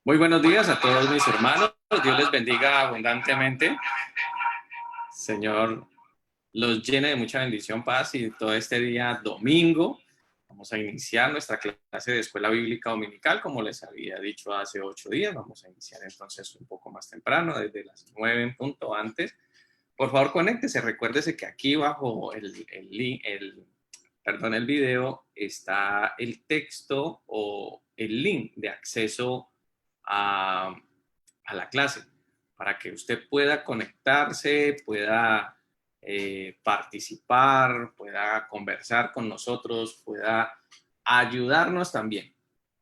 Muy buenos días a todos mis hermanos. Dios les bendiga abundantemente. Señor, los llene de mucha bendición, paz y todo este día domingo. Vamos a iniciar nuestra clase de escuela bíblica dominical, como les había dicho hace 8 días. Vamos a iniciar entonces un poco más temprano, desde las 9 en punto antes. Por favor, conéctese. Recuérdese que aquí bajo el video está el texto o el link de acceso a la clase para que usted pueda conectarse, pueda participar, pueda conversar con nosotros, pueda ayudarnos también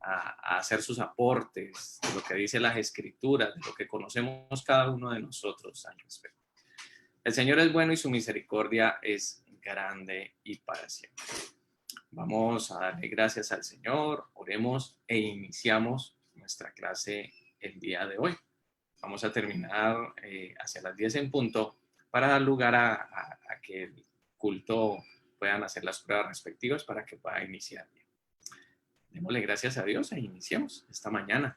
a hacer sus aportes de lo que dice las escrituras, de lo que conocemos cada uno de nosotros al respecto. El Señor es bueno y su misericordia es grande y para siempre. Vamos a darle gracias al Señor, oremos e iniciamos nuestra clase el día de hoy. Vamos a terminar hacia las 10 en punto para dar lugar a que el culto puedan hacer las pruebas respectivas para que pueda iniciar bien. Démosle gracias a Dios e iniciemos esta mañana.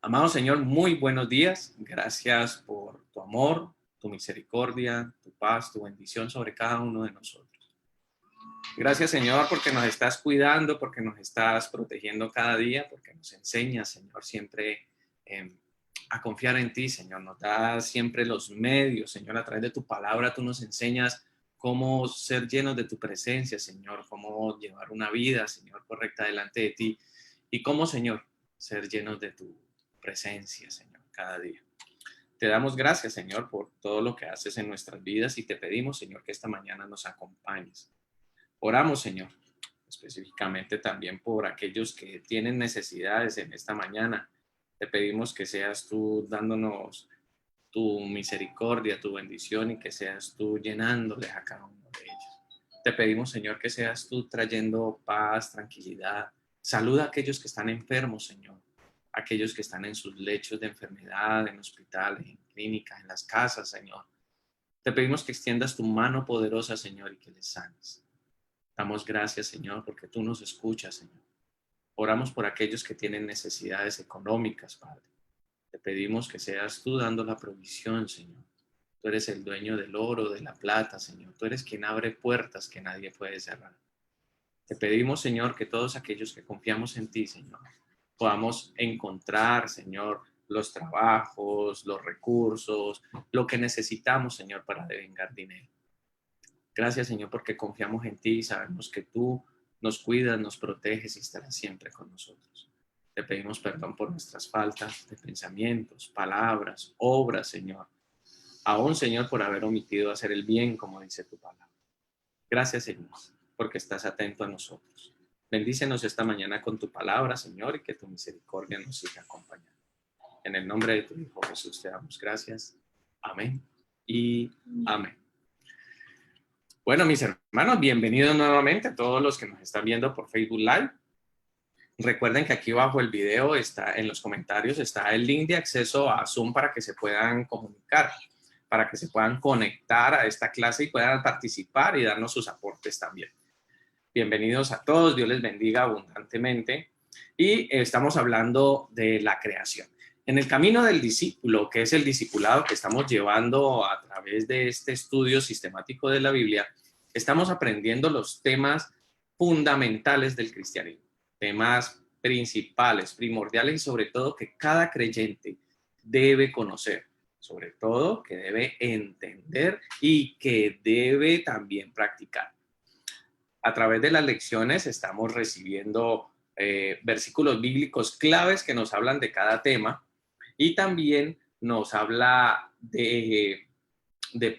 Amado Señor, muy buenos días. Gracias por tu amor, tu misericordia, tu paz, tu bendición sobre cada uno de nosotros. Gracias, Señor, porque nos estás cuidando, porque nos estás protegiendo cada día, porque nos enseñas, Señor, siempre a confiar en ti, Señor. Nos das siempre los medios, Señor, a través de tu palabra tú nos enseñas cómo ser llenos de tu presencia, Señor, cómo llevar una vida, Señor, correcta delante de ti y cómo, Señor, ser llenos de tu presencia, Señor, cada día. Te damos gracias, Señor, por todo lo que haces en nuestras vidas y te pedimos, Señor, que esta mañana nos acompañes. Oramos, Señor, específicamente también por aquellos que tienen necesidades en esta mañana. Te pedimos que seas tú dándonos tu misericordia, tu bendición y que seas tú llenándoles a cada uno de ellos. Te pedimos, Señor, que seas tú trayendo paz, tranquilidad. Saluda a aquellos que están enfermos, Señor. Aquellos que están en sus lechos de enfermedad, en hospitales, en clínicas, en las casas, Señor. Te pedimos que extiendas tu mano poderosa, Señor, y que les sanes. Damos gracias, Señor, porque tú nos escuchas, Señor. Oramos por aquellos que tienen necesidades económicas, Padre. Te pedimos que seas tú dando la provisión, Señor. Tú eres el dueño del oro, de la plata, Señor. Tú eres quien abre puertas que nadie puede cerrar. Te pedimos, Señor, que todos aquellos que confiamos en ti, Señor, podamos encontrar, Señor, los trabajos, los recursos, lo que necesitamos, Señor, para devengar dinero. Gracias, Señor, porque confiamos en ti y sabemos que tú nos cuidas, nos proteges y estarás siempre con nosotros. Te pedimos perdón por nuestras faltas de pensamientos, palabras, obras, Señor. Aún, Señor, por haber omitido hacer el bien, como dice tu palabra. Gracias, Señor, porque estás atento a nosotros. Bendícenos esta mañana con tu palabra, Señor, y que tu misericordia nos siga acompañando. En el nombre de tu Hijo Jesús te damos gracias. Amén y amén. Bueno, mis hermanos, bienvenidos nuevamente a todos los que nos están viendo por Facebook Live. Recuerden que aquí bajo el video está, en los comentarios está el link de acceso a Zoom para que se puedan comunicar, para que se puedan conectar a esta clase y puedan participar y darnos sus aportes también. Bienvenidos a todos, Dios les bendiga abundantemente. Y estamos hablando de la creación. En el camino del discípulo, que es el discipulado que estamos llevando a través de este estudio sistemático de la Biblia, estamos aprendiendo los temas fundamentales del cristianismo, temas principales, primordiales y sobre todo que cada creyente debe conocer, sobre todo que debe entender y que debe también practicar. A través de las lecciones estamos recibiendo versículos bíblicos claves que nos hablan de cada tema y también nos habla de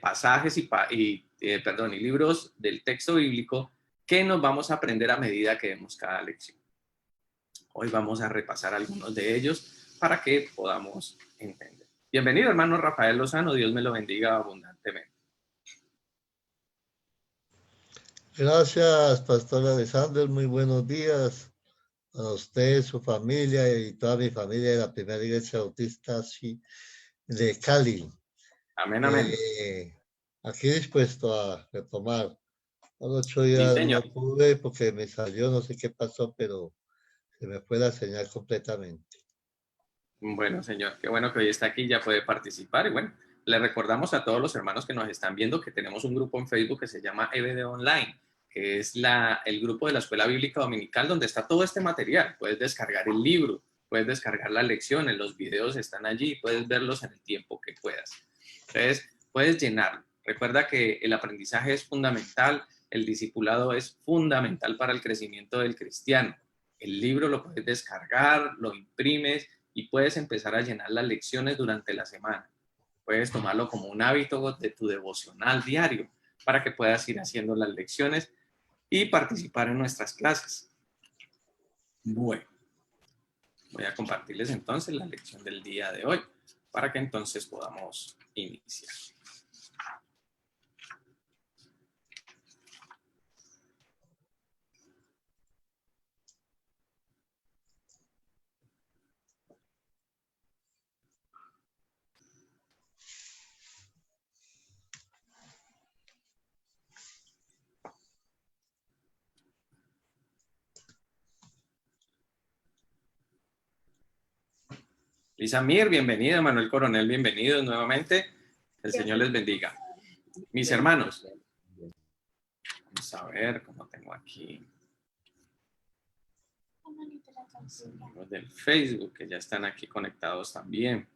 pasajes y libros del texto bíblico que nos vamos a aprender a medida que vemos cada lección. Hoy vamos a repasar algunos de ellos para que podamos entender. Bienvenido, hermano Rafael Lozano. Dios me lo bendiga abundantemente. Gracias, Pastor Alexander. Muy buenos días a usted, su familia y toda mi familia de la Primera Iglesia Bautista de Cali. Amén, amén. Aquí dispuesto a retomar. A los 8 días Sí, no pude porque me salió, no sé qué pasó, pero se me fue la señal completamente. Bueno, señor, qué bueno que hoy está aquí, ya puede participar. Y bueno, le recordamos a todos los hermanos que nos están viendo que tenemos un grupo en Facebook que se llama EBD Online, que es el grupo de la Escuela Bíblica Dominical donde está todo este material. Puedes descargar el libro, puedes descargar las lecciones, los videos están allí, puedes verlos en el tiempo que puedas. Entonces, puedes llenarlo. Recuerda que el aprendizaje es fundamental, el discipulado es fundamental para el crecimiento del cristiano. El libro lo puedes descargar, lo imprimes y puedes empezar a llenar las lecciones durante la semana. Puedes tomarlo como un hábito de tu devocional diario para que puedas ir haciendo las lecciones y participar en nuestras clases. Bueno, voy a compartirles entonces la lección del día de hoy para que entonces podamos iniciar. Lisa Mir, bienvenida. Manuel Coronel, bienvenidos nuevamente. El Señor les bendiga. Mis hermanos, vamos a ver cómo tengo aquí. Los amigos del Facebook que ya están aquí conectados también.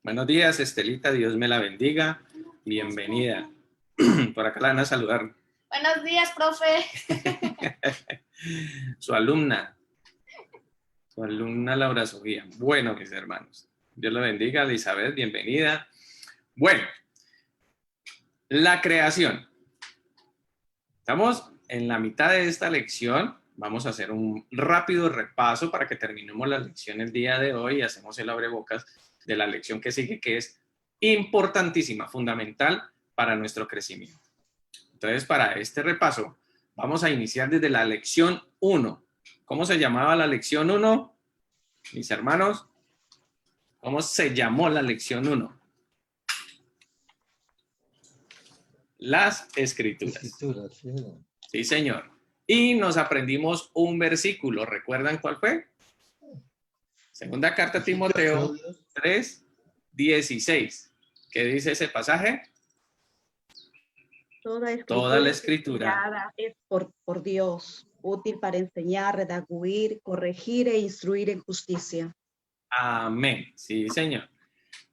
Buenos días, Estelita, Dios me la bendiga. Bienvenida. Por acá la van a saludar. Buenos días, profe. Su alumna Laura Sofía. Bueno, mis hermanos, Dios la bendiga. Elizabeth, bienvenida. Bueno, la creación. Estamos en la mitad de esta lección. Vamos a hacer un rápido repaso para que terminemos la lección el día de hoy y hacemos el abrebocas de la lección que sigue, que es importantísima, fundamental para nuestro crecimiento. Entonces, para este repaso, vamos a iniciar desde la lección 1. ¿Cómo se llamaba la lección 1? Mis hermanos, ¿cómo se llamó la lección 1? Las Escrituras. Sí, señor. Y nos aprendimos un versículo. ¿Recuerdan cuál fue? Segunda carta a Timoteo 3:16. ¿Qué dice ese pasaje? Toda la escritura es por Dios, útil para enseñar, redarguir, corregir e instruir en justicia. Amén. Sí, señor.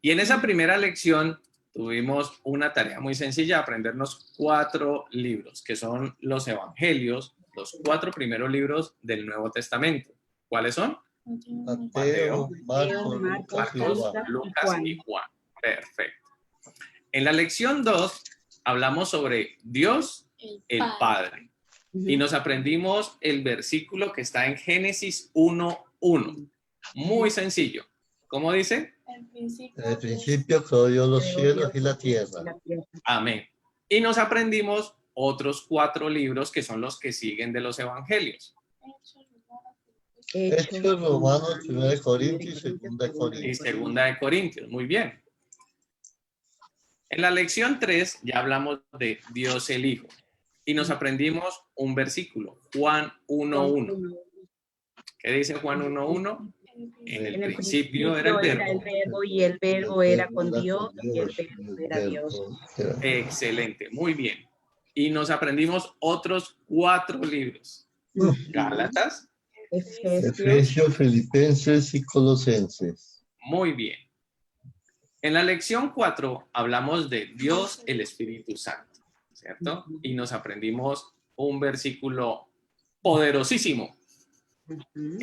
Y en esa primera lección tuvimos una tarea muy sencilla, aprendernos 4 libros, que son los evangelios, los 4 primeros libros del Nuevo Testamento. ¿Cuáles son? Mateo, Marcos, Lucas y Juan. Perfecto. En la lección 2 hablamos sobre Dios, el Padre. Y nos aprendimos el versículo que está en Génesis 1:1. Muy sencillo. ¿Cómo dice? En el principio creó Dios los cielos y la tierra. Amén. Y nos aprendimos otros 4 libros que son los que siguen de los evangelios. Hechos, Romanos, 1 Corintios y 2 Corintios. Y 2 Corintios. Muy bien. En la lección 3 ya hablamos de Dios el Hijo. Y nos aprendimos un versículo, Juan 1:1. ¿Qué dice Juan 1:1? En el principio era el verbo. Y el verbo era con Dios y el verbo era Dios. Excelente, muy bien. Y nos aprendimos otros 4 libros. Gálatas. Efesios, Filipenses y Colosenses. Muy bien. En la lección 4 hablamos de Dios el Espíritu Santo, ¿cierto? Y nos aprendimos un versículo poderosísimo.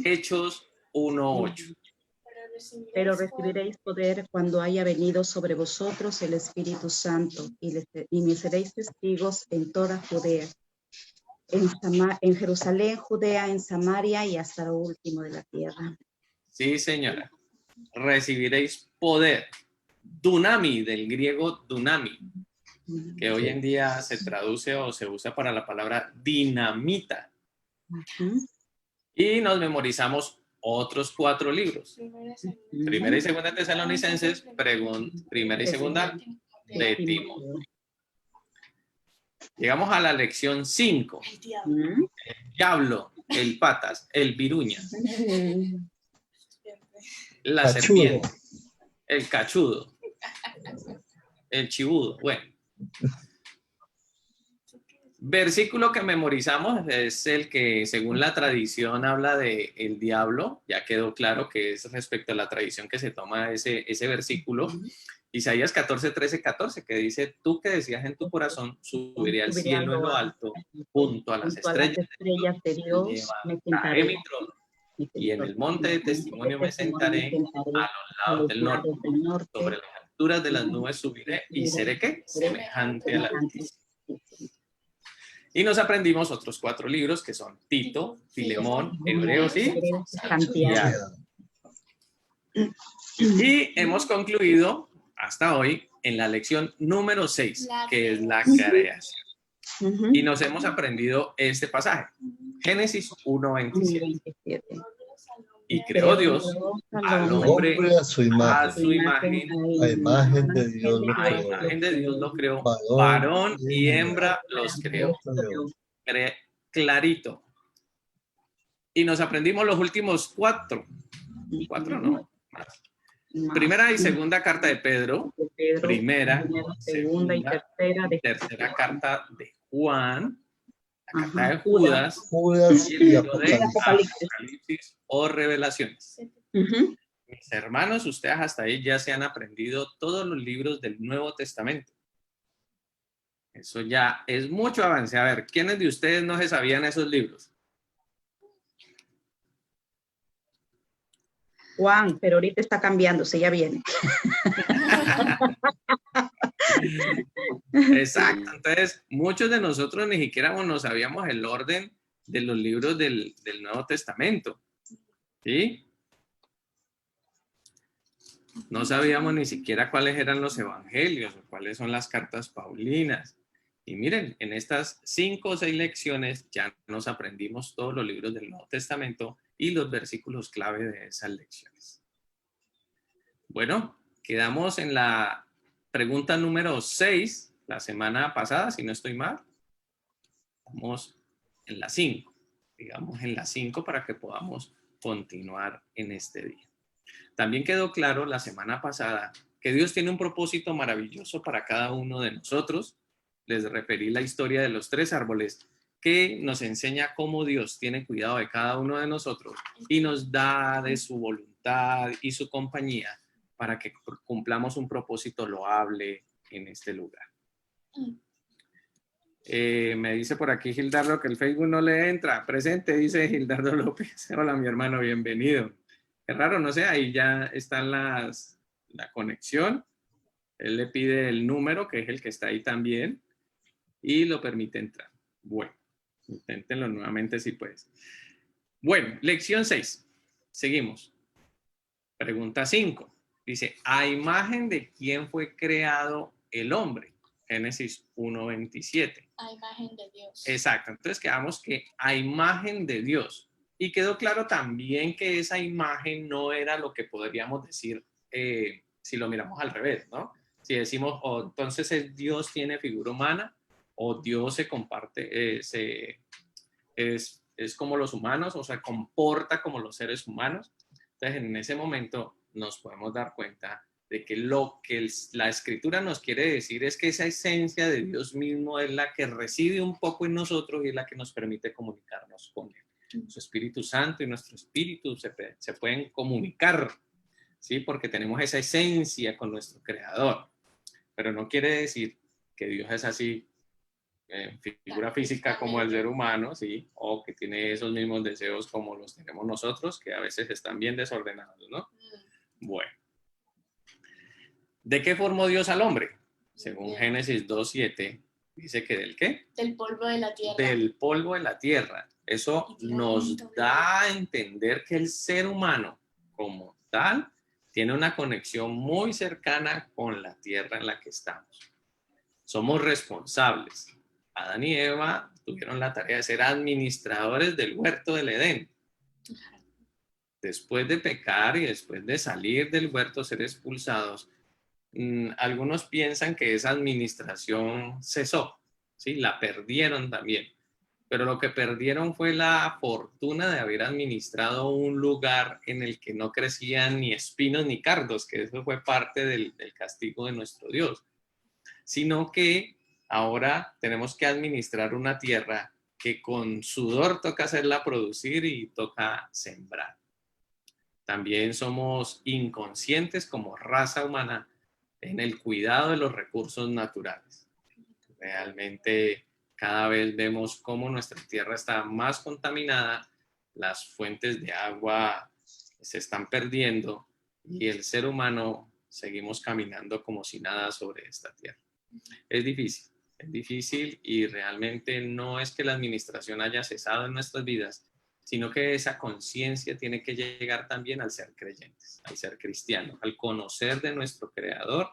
Hechos 1:8. Pero recibiréis poder cuando haya venido sobre vosotros el Espíritu Santo y me seréis testigos en toda Judea, en Jerusalén, Judea, en Samaria y hasta lo último de la tierra. Sí, señora. Recibiréis poder. Dunami, del griego dunami, que hoy en día se traduce o se usa para la palabra dinamita. Y nos memorizamos otros 4 libros. Primera y segunda Tesalonicenses, primera y segunda de Timoteo. Llegamos a la lección 5. El diablo. ¿Mm? Diablo, el patas, el viruña, la Cachudo. serpiente, el cachudo, el chibudo. Bueno. Versículo que memorizamos es el que, según la tradición, habla de el diablo. Ya quedó claro que es respecto a la tradición que se toma ese versículo. Isaías 14, 13, 14, que dice, tú que decías en tu corazón, subiré al cielo en lo alto, junto a las estrellas de Dios me levantaré sentaré. mi trono, y en el monte de testimonio me sentaré a los lados del norte, sobre las alturas de las nubes subiré, y seré, ¿qué? Semejante al Altísimo. Y nos aprendimos otros 4 libros que son Tito, Filemón, Hebreos y Santiago. Y hemos concluido hasta hoy en la lección número 6, que es la creación. Y nos hemos aprendido este pasaje, Génesis 1:27. Y creó Dios al hombre Hombre a su imagen. A imagen de Dios lo a creó. imagen de Dios lo creó, varón y hembra los creó. Clarito. Y nos aprendimos los últimos 4. 4 no, más. Primera y segunda carta de Pedro, primera, segunda y tercera carta de Juan, la carta de Judas y el libro de Apocalipsis o Revelaciones. Mis hermanos, ustedes hasta ahí ya se han aprendido todos los libros del Nuevo Testamento. Eso ya es mucho avance. A ver, ¿quiénes de ustedes no se sabían esos libros? Juan, pero ahorita está cambiándose, ya viene. Exacto. Entonces, muchos de nosotros ni siquiera nos sabíamos el orden de los libros del Nuevo Testamento. ¿Sí? No sabíamos ni siquiera cuáles eran los evangelios o cuáles son las cartas paulinas. Y miren, en estas 5 o 6 lecciones ya nos aprendimos todos los libros del Nuevo Testamento y los versículos clave de esas lecciones. Bueno, quedamos en la pregunta número 6 la semana pasada, si no estoy mal. Estamos en la 5, digamos en la 5 para que podamos continuar en este día. También quedó claro la semana pasada que Dios tiene un propósito maravilloso para cada uno de nosotros. Les referí la historia de los 3 árboles que nos enseña cómo Dios tiene cuidado de cada uno de nosotros y nos da de su voluntad y su compañía para que cumplamos un propósito loable en este lugar. Me dice por aquí Gildardo que el Facebook no le entra. Presente, dice Gildardo López. Hola, mi hermano, bienvenido. Es raro, no sé, ahí ya están la conexión. Él le pide el número, que es el que está ahí también, y lo permite entrar. Bueno, inténtenlo nuevamente si puedes. Bueno, lección 6. Seguimos. Pregunta 5. Dice, ¿a imagen de quién fue creado el hombre? Génesis 1:27. A imagen de Dios. Exacto. Entonces quedamos que a imagen de Dios. Y quedó claro también que esa imagen no era lo que podríamos decir si lo miramos al revés, ¿no? Si decimos, entonces Dios tiene figura humana, o Dios se comparte, es como los humanos, o sea, comporta como los seres humanos. Entonces, en ese momento nos podemos dar cuenta de que lo que la Escritura nos quiere decir es que esa esencia de Dios mismo es la que reside un poco en nosotros y es la que nos permite comunicarnos con Él. Su Espíritu Santo y nuestro espíritu se pueden comunicar, ¿sí? Porque tenemos esa esencia con nuestro Creador. Pero no quiere decir que Dios es así, figura física como el ser humano, ¿sí? O que tiene esos mismos deseos como los tenemos nosotros, que a veces están bien desordenados, ¿no? Bueno. ¿De qué formó Dios al hombre? Según Génesis 2:7, dice que ¿del qué? Del polvo de la tierra. Del polvo de la tierra. Eso nos da a entender que el ser humano como tal tiene una conexión muy cercana con la tierra en la que estamos. Somos responsables. Adán y Eva tuvieron la tarea de ser administradores del huerto del Edén. Después de pecar y después de salir del huerto, ser expulsados, algunos piensan que esa administración cesó, ¿sí? La perdieron también. Pero lo que perdieron fue la fortuna de haber administrado un lugar en el que no crecían ni espinos ni cardos, que eso fue parte del castigo de nuestro Dios. Sino que ahora tenemos que administrar una tierra que con sudor toca hacerla producir y toca sembrar. También somos inconscientes como raza humana en el cuidado de los recursos naturales. Realmente cada vez vemos cómo nuestra tierra está más contaminada, las fuentes de agua se están perdiendo y el ser humano seguimos caminando como si nada sobre esta tierra. Es difícil y realmente no es que la administración haya cesado en nuestras vidas, sino que esa conciencia tiene que llegar también al ser creyentes, al ser cristianos, al conocer de nuestro Creador.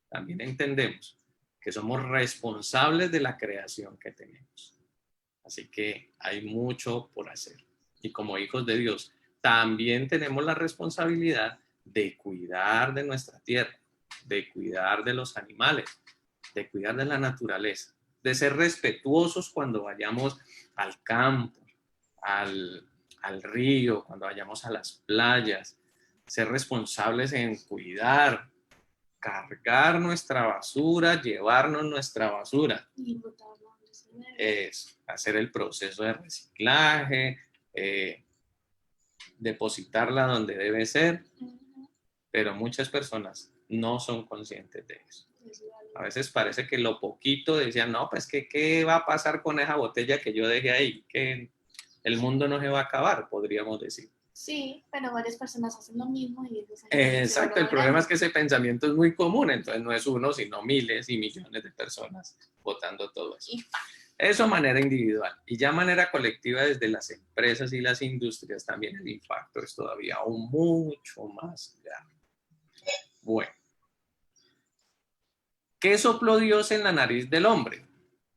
También entendemos que somos responsables de la creación que tenemos. Así que hay mucho por hacer. Y como hijos de Dios, también tenemos la responsabilidad de cuidar de nuestra tierra, de cuidar de los animales, de cuidar de la naturaleza, de ser respetuosos cuando vayamos al campo, al río, cuando vayamos a las playas, ser responsables en cuidar, cargar nuestra basura, llevarnos nuestra basura. Y botarlo donde se debe. Es hacer el proceso de reciclaje, depositarla donde debe ser, pero muchas personas no son conscientes de eso. A veces parece que lo poquito decían, no, pues que qué va a pasar con esa botella que yo dejé ahí, que el mundo no se va a acabar, podríamos decir. Sí, pero varias personas hacen lo mismo y eso Exacto, el problema es que ese pensamiento es muy común, entonces no es uno, sino miles y millones de personas votando todo eso. Eso a manera individual. Y ya a manera colectiva desde las empresas y las industrias también el impacto es todavía aún mucho más grande. Bueno. ¿Qué sopló Dios en la nariz del hombre?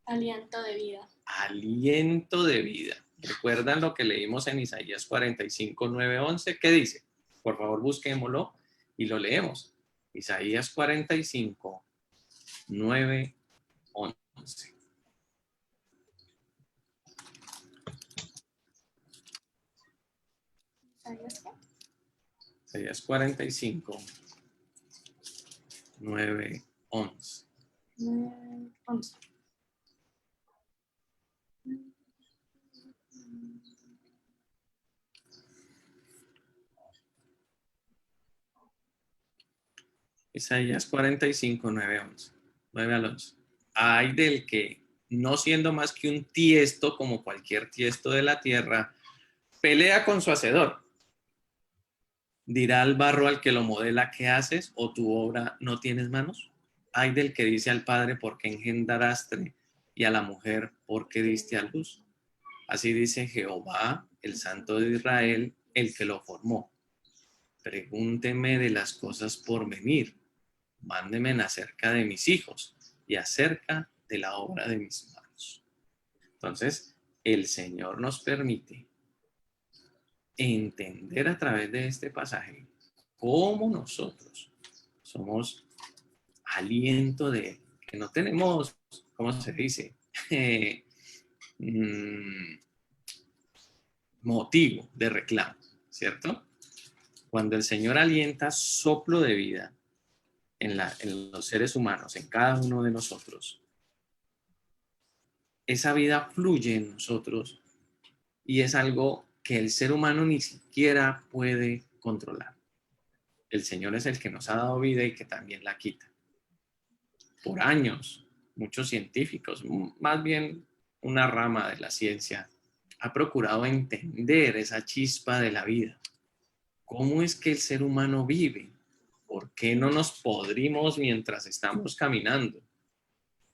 Aliento de vida. Aliento de vida. ¿Recuerdan lo que leímos en Isaías 45, 9, 11? ¿Qué dice? Por favor, busquémoslo y lo leemos. Isaías 45, 9, 11. ¿Sabías qué? Isaías 45, 9, 11. 11. Isaías 45, 9, 11. 9 al 11. Ay del que, no siendo más que un tiesto como cualquier tiesto de la tierra, pelea con su hacedor. ¿Dirá al barro al que lo modela, qué haces? ¿O tu obra no tienes manos? Ay del que dice al padre, ¿por qué engendraste? Y a la mujer, ¿por qué diste a luz? Así dice Jehová, el Santo de Israel, el que lo formó. Pregúnteme de las cosas por venir. Mándeme acerca de mis hijos y acerca de la obra de mis manos. Entonces, el Señor nos permite entender a través de este pasaje cómo nosotros somos aliento de Él, que no tenemos, ¿cómo se dice? Motivo de reclamo, ¿cierto? Cuando el Señor alienta soplo de vida en los seres humanos, en cada uno de nosotros, esa vida fluye en nosotros y es algo que el ser humano ni siquiera puede controlar. El Señor es el que nos ha dado vida y que también la quita. Por años, muchos científicos, más bien una rama de la ciencia, ha procurado entender esa chispa de la vida. ¿Cómo es que el ser humano vive? ¿Por qué no nos podrimos mientras estamos caminando?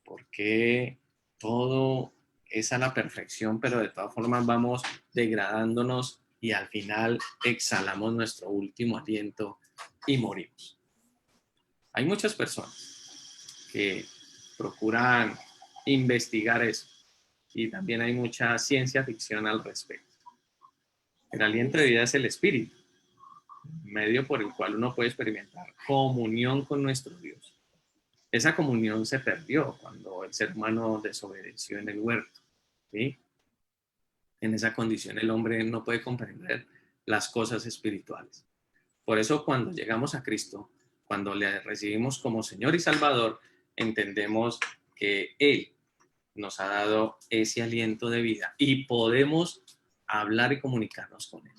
¿Por qué todo es a la perfección, pero de todas formas vamos degradándonos y al final exhalamos nuestro último aliento y morimos? Hay muchas personas que procuran investigar eso y también hay mucha ciencia ficción al respecto. El aliento de vida es el espíritu, medio por el cual uno puede experimentar comunión con nuestro Dios. Esa comunión se perdió cuando el ser humano desobedeció en el huerto, ¿sí? En esa condición el hombre no puede comprender las cosas espirituales. Por eso cuando llegamos a Cristo, cuando le recibimos como Señor y Salvador, entendemos que Él nos ha dado ese aliento de vida y podemos hablar y comunicarnos con Él.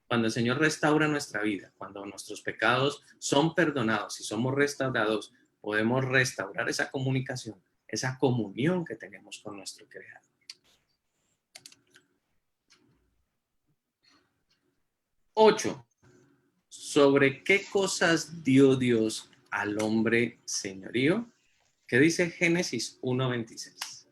Cuando el Señor restaura nuestra vida, cuando nuestros pecados son perdonados y somos restaurados, podemos restaurar esa comunicación, esa comunión que tenemos con nuestro Creador. 8. ¿Sobre qué cosas dio Dios al hombre señorío? ¿Qué dice Génesis 1:26?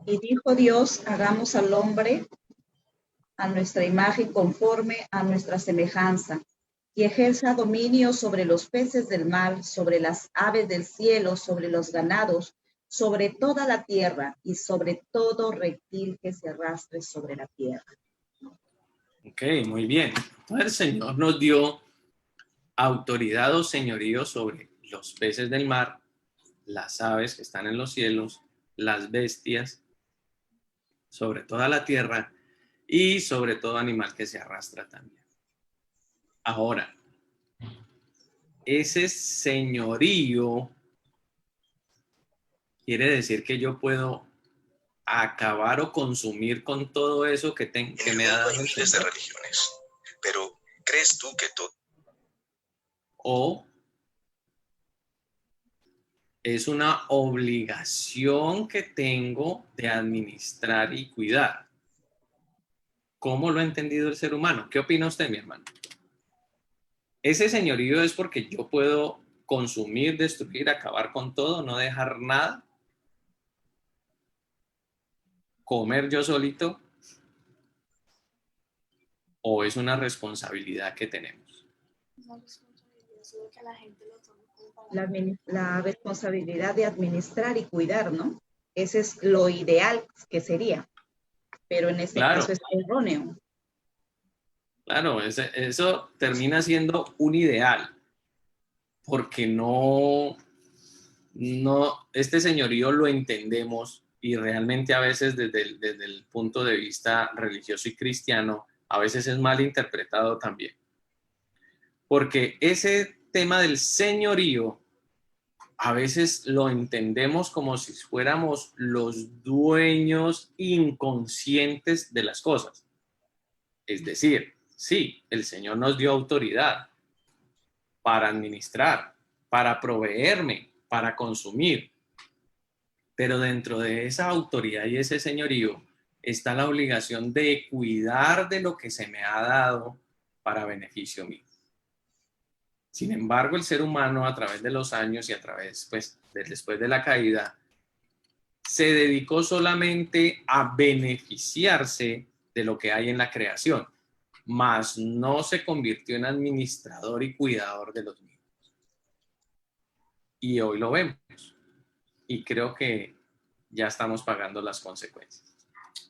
Y dijo Dios, hagamos al hombre a nuestra imagen conforme a nuestra semejanza, y ejerza dominio sobre los peces del mar, sobre las aves del cielo, sobre los ganados, sobre toda la tierra y sobre todo reptil que se arrastre sobre la tierra. Ok, muy bien. Entonces el Señor nos dio autoridad o señorío sobre los peces del mar, las aves que están en los cielos, las bestias, sobre toda la tierra y sobre todo animal que se arrastra también. Ahora, ese señorío quiere decir que yo puedo acabar o consumir con todo eso que me ha dado hay miles de religiones, pero ¿crees tú que todo? O es una obligación que tengo de administrar y cuidar. ¿Cómo lo ha entendido el ser humano? ¿Qué opina usted, mi hermano? Ese señorío es porque yo puedo consumir, destruir, acabar con todo, no dejar nada, comer yo solito, o es una responsabilidad que tenemos. No responsabilidad, solo que la gente lo tome como para... La responsabilidad de administrar y cuidar, ¿no? Ese es lo ideal que sería, pero en este Claro. caso es erróneo. Claro, eso termina siendo un ideal, porque no, este señorío lo entendemos y realmente a veces desde el punto de vista religioso y cristiano, a veces es mal interpretado también. Porque ese tema del señorío, a veces lo entendemos como si fuéramos los dueños inconscientes de las cosas. Es decir, sí, el Señor nos dio autoridad para administrar, para proveerme, para consumir. Pero dentro de esa autoridad y ese señorío está la obligación de cuidar de lo que se me ha dado para beneficio mío. Sin embargo, el ser humano a través de los años y a través, pues, después de la caída, se dedicó solamente a beneficiarse de lo que hay en la creación, mas no se convirtió en administrador y cuidador de los mismos. Y hoy lo vemos. Y creo que ya estamos pagando las consecuencias.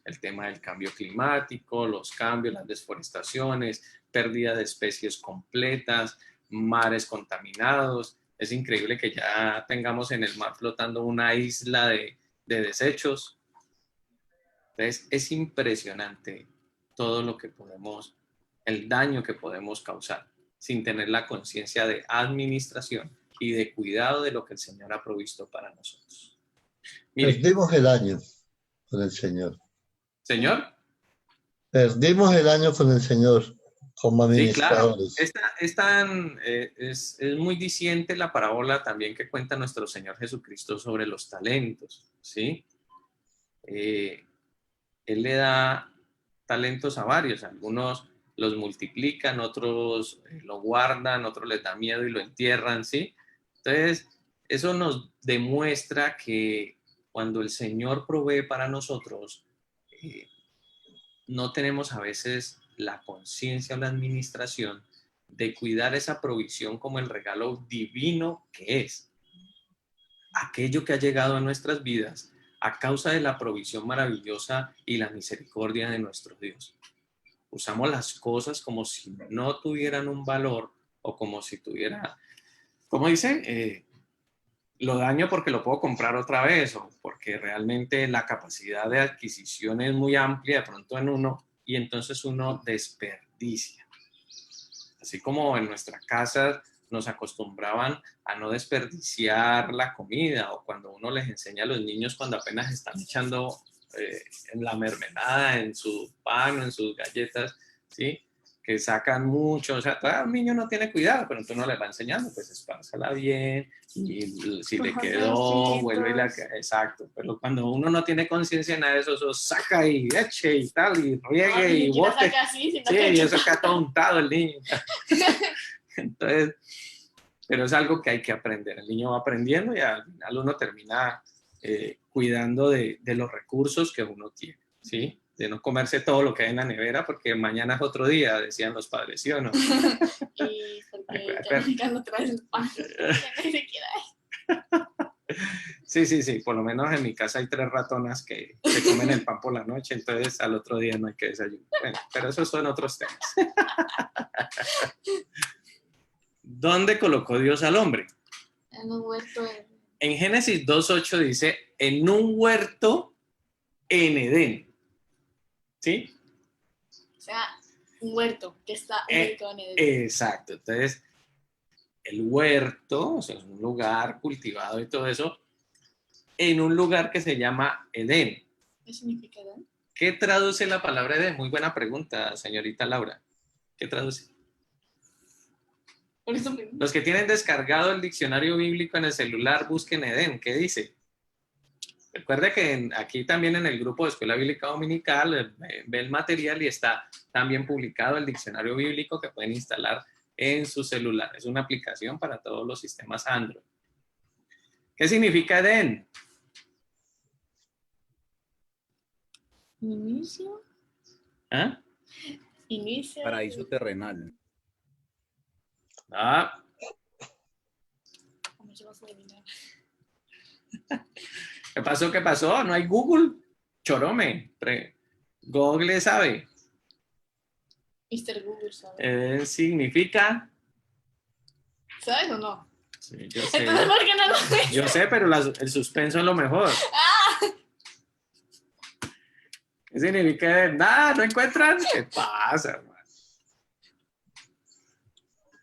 El tema del cambio climático, los cambios, las desforestaciones, pérdida de especies completas, mares contaminados. Es increíble que ya tengamos en el mar flotando una isla de desechos. Entonces, es impresionante todo lo que podemos, el daño que podemos causar sin tener la conciencia de administración y de cuidado de lo que el Señor ha provisto para nosotros. Mire, Perdimos el año con el Señor. Señor. Perdimos el año con el Señor como administradores. Sí, claro. Es muy diciente la parábola también que cuenta nuestro Señor Jesucristo sobre los talentos, ¿sí? Él le da talentos a varios, algunos los multiplican, otros lo guardan, otros les da miedo y lo entierran, ¿sí? Entonces, eso nos demuestra que cuando el Señor provee para nosotros, no tenemos a veces la conciencia o la administración de cuidar esa provisión como el regalo divino que es. Aquello que ha llegado a nuestras vidas a causa de la provisión maravillosa y la misericordia de nuestro Dios. usamos las cosas como si no tuvieran un valor o como si tuviera, ¿cómo dice? Lo daño porque lo puedo comprar otra vez o porque realmente la capacidad de adquisición es muy amplia de pronto en uno y entonces uno desperdicia. Así como en nuestra casa nos acostumbraban a no desperdiciar la comida o cuando uno les enseña a los niños cuando apenas están echando en la mermelada, en su pan o en sus galletas, ¿sí? Que sacan mucho, o sea, todavía un niño no tiene cuidado, pero entonces uno le va enseñando, pues espárzala bien y si le quedó, vuelve y la... Exacto, pero cuando uno no tiene conciencia de nada de eso, eso saca y eche y tal, y riegue y bote. Sí, y eso queda todo untado el niño. Entonces, pero es algo que hay que aprender. El niño va aprendiendo y al final uno termina cuidando de los recursos que uno tiene, ¿sí? De no comerse todo lo que hay en la nevera porque mañana es otro día, decían los padres, ¿sí o no? Y porque terminando otra vez el pan. Ni siquiera Sí, por lo menos en mi casa hay 3 ratonas que se comen el pan por la noche, entonces al otro día no hay que desayunar. Bueno, pero esos son otros temas. ¿Dónde colocó Dios al hombre? en un huerto. En Génesis 2:8 dice, en un huerto en Edén. ¿Sí? O sea, un huerto que está ubicado en el... Exacto. Entonces, el huerto, o sea, es un lugar cultivado y todo eso, en un lugar que se llama Edén. ¿Qué significa Edén? ¿Qué traduce la palabra Edén? Muy buena pregunta, señorita Laura. ¿Qué traduce? Por eso pregunto. Los que tienen descargado el diccionario bíblico en el celular, busquen Edén. ¿Qué dice? Recuerde que aquí también en el grupo de Escuela Bíblica Dominical ve el material y está también publicado el diccionario bíblico que pueden instalar en su celular. Es una aplicación para todos los sistemas Android. ¿Qué significa Edén? Inicio. ¿Ah? Inicio. Paraíso terrenal. Ah, ¿Cómo se va a adivinar? ¿qué pasó? ¿Qué pasó? ¿No hay Google? Chorome. Google sabe. Mr. Google, ¿sabes? Significa... ¿Sabes o no? Sí, yo sé. Entonces, ¿por qué no lo sé? Yo sé, pero el suspenso es lo mejor. ¿Qué significa? Nada, ¿no encuentran? ¿Qué pasa, hermano?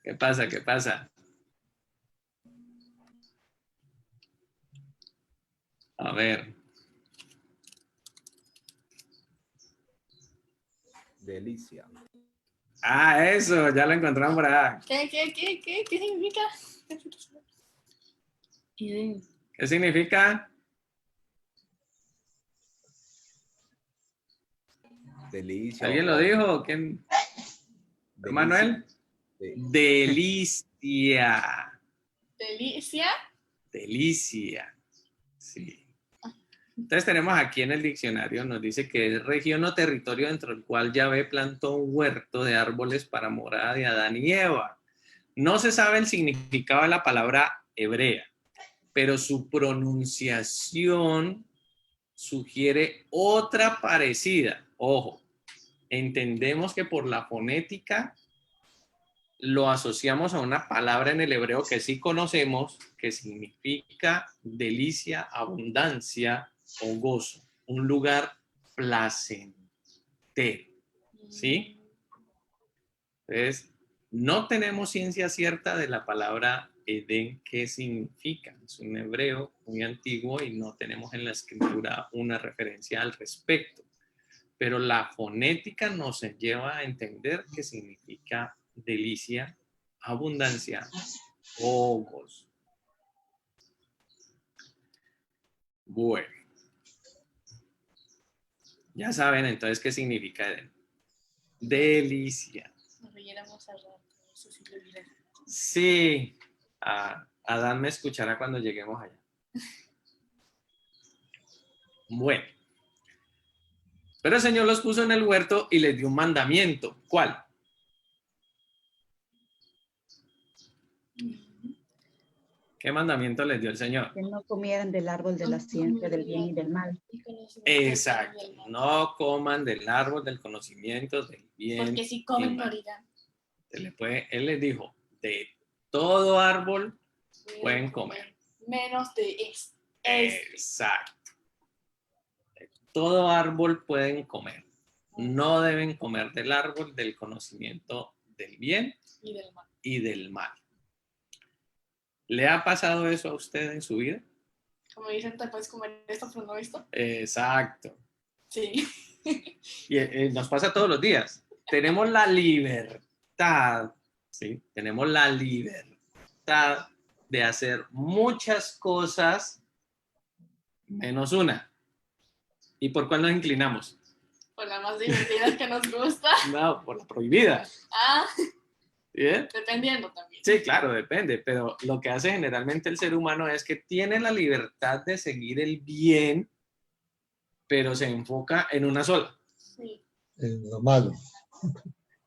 ¿Qué pasa? ¿Qué pasa? A ver. Delicia. Ah, eso, ya lo encontramos por acá. ¿Qué significa? Edén. ¿Qué significa? Delicia. ¿Alguien lo dijo? ¿Quién? Delicia. ¿Manuel? Sí. Delicia. Delicia. Delicia. Sí. Entonces tenemos aquí en el diccionario, nos dice que es región o territorio dentro del cual Yahvé plantó un huerto de árboles para morada de Adán y Eva. No se sabe el significado de la palabra hebrea, pero su pronunciación sugiere otra parecida. Ojo, entendemos que por la fonética lo asociamos a una palabra en el hebreo que sí conocemos, que significa delicia, abundancia o gozo, un lugar placentero, ¿sí? Entonces, no tenemos ciencia cierta de la palabra Edén, qué significa. Es un hebreo muy antiguo y no tenemos en la escritura una referencia al respecto. Pero la fonética nos lleva a entender qué significa delicia, abundancia o gozo. Bueno. Ya saben entonces qué significa Edén. Delicia. Nos rellenamos al rato. Eso sí lo olvidé. Sí. Adán me escuchará cuando lleguemos allá. Bueno. Pero el Señor los puso en el huerto y les dio un mandamiento. ¿Cuál? ¿Qué mandamiento les dio el Señor? Que no comieran del árbol de la ciencia del bien y del mal. Exacto. No coman del árbol del conocimiento del bien. Porque si y comen mal. morirán. Él les dijo, de todo árbol pueden comer. Menos de este. Exacto. De todo árbol pueden comer. No deben comer del árbol del conocimiento del bien Y del mal. y del mal. ¿Le ha pasado eso a usted en su vida? Como dicen, te puedes comer esto, pero no esto. Exacto. Sí. Y nos pasa todos los días. Tenemos la libertad, ¿sí? Tenemos la libertad de hacer muchas cosas menos una. ¿Y por cuál nos inclinamos? Por la más divertida que nos gusta. No, por la prohibida. Ah, ¿Bien? dependiendo también. Sí, claro, depende, pero lo que hace generalmente el ser humano es que tiene la libertad de seguir el bien, pero se enfoca en una sola. Sí. Lo malo.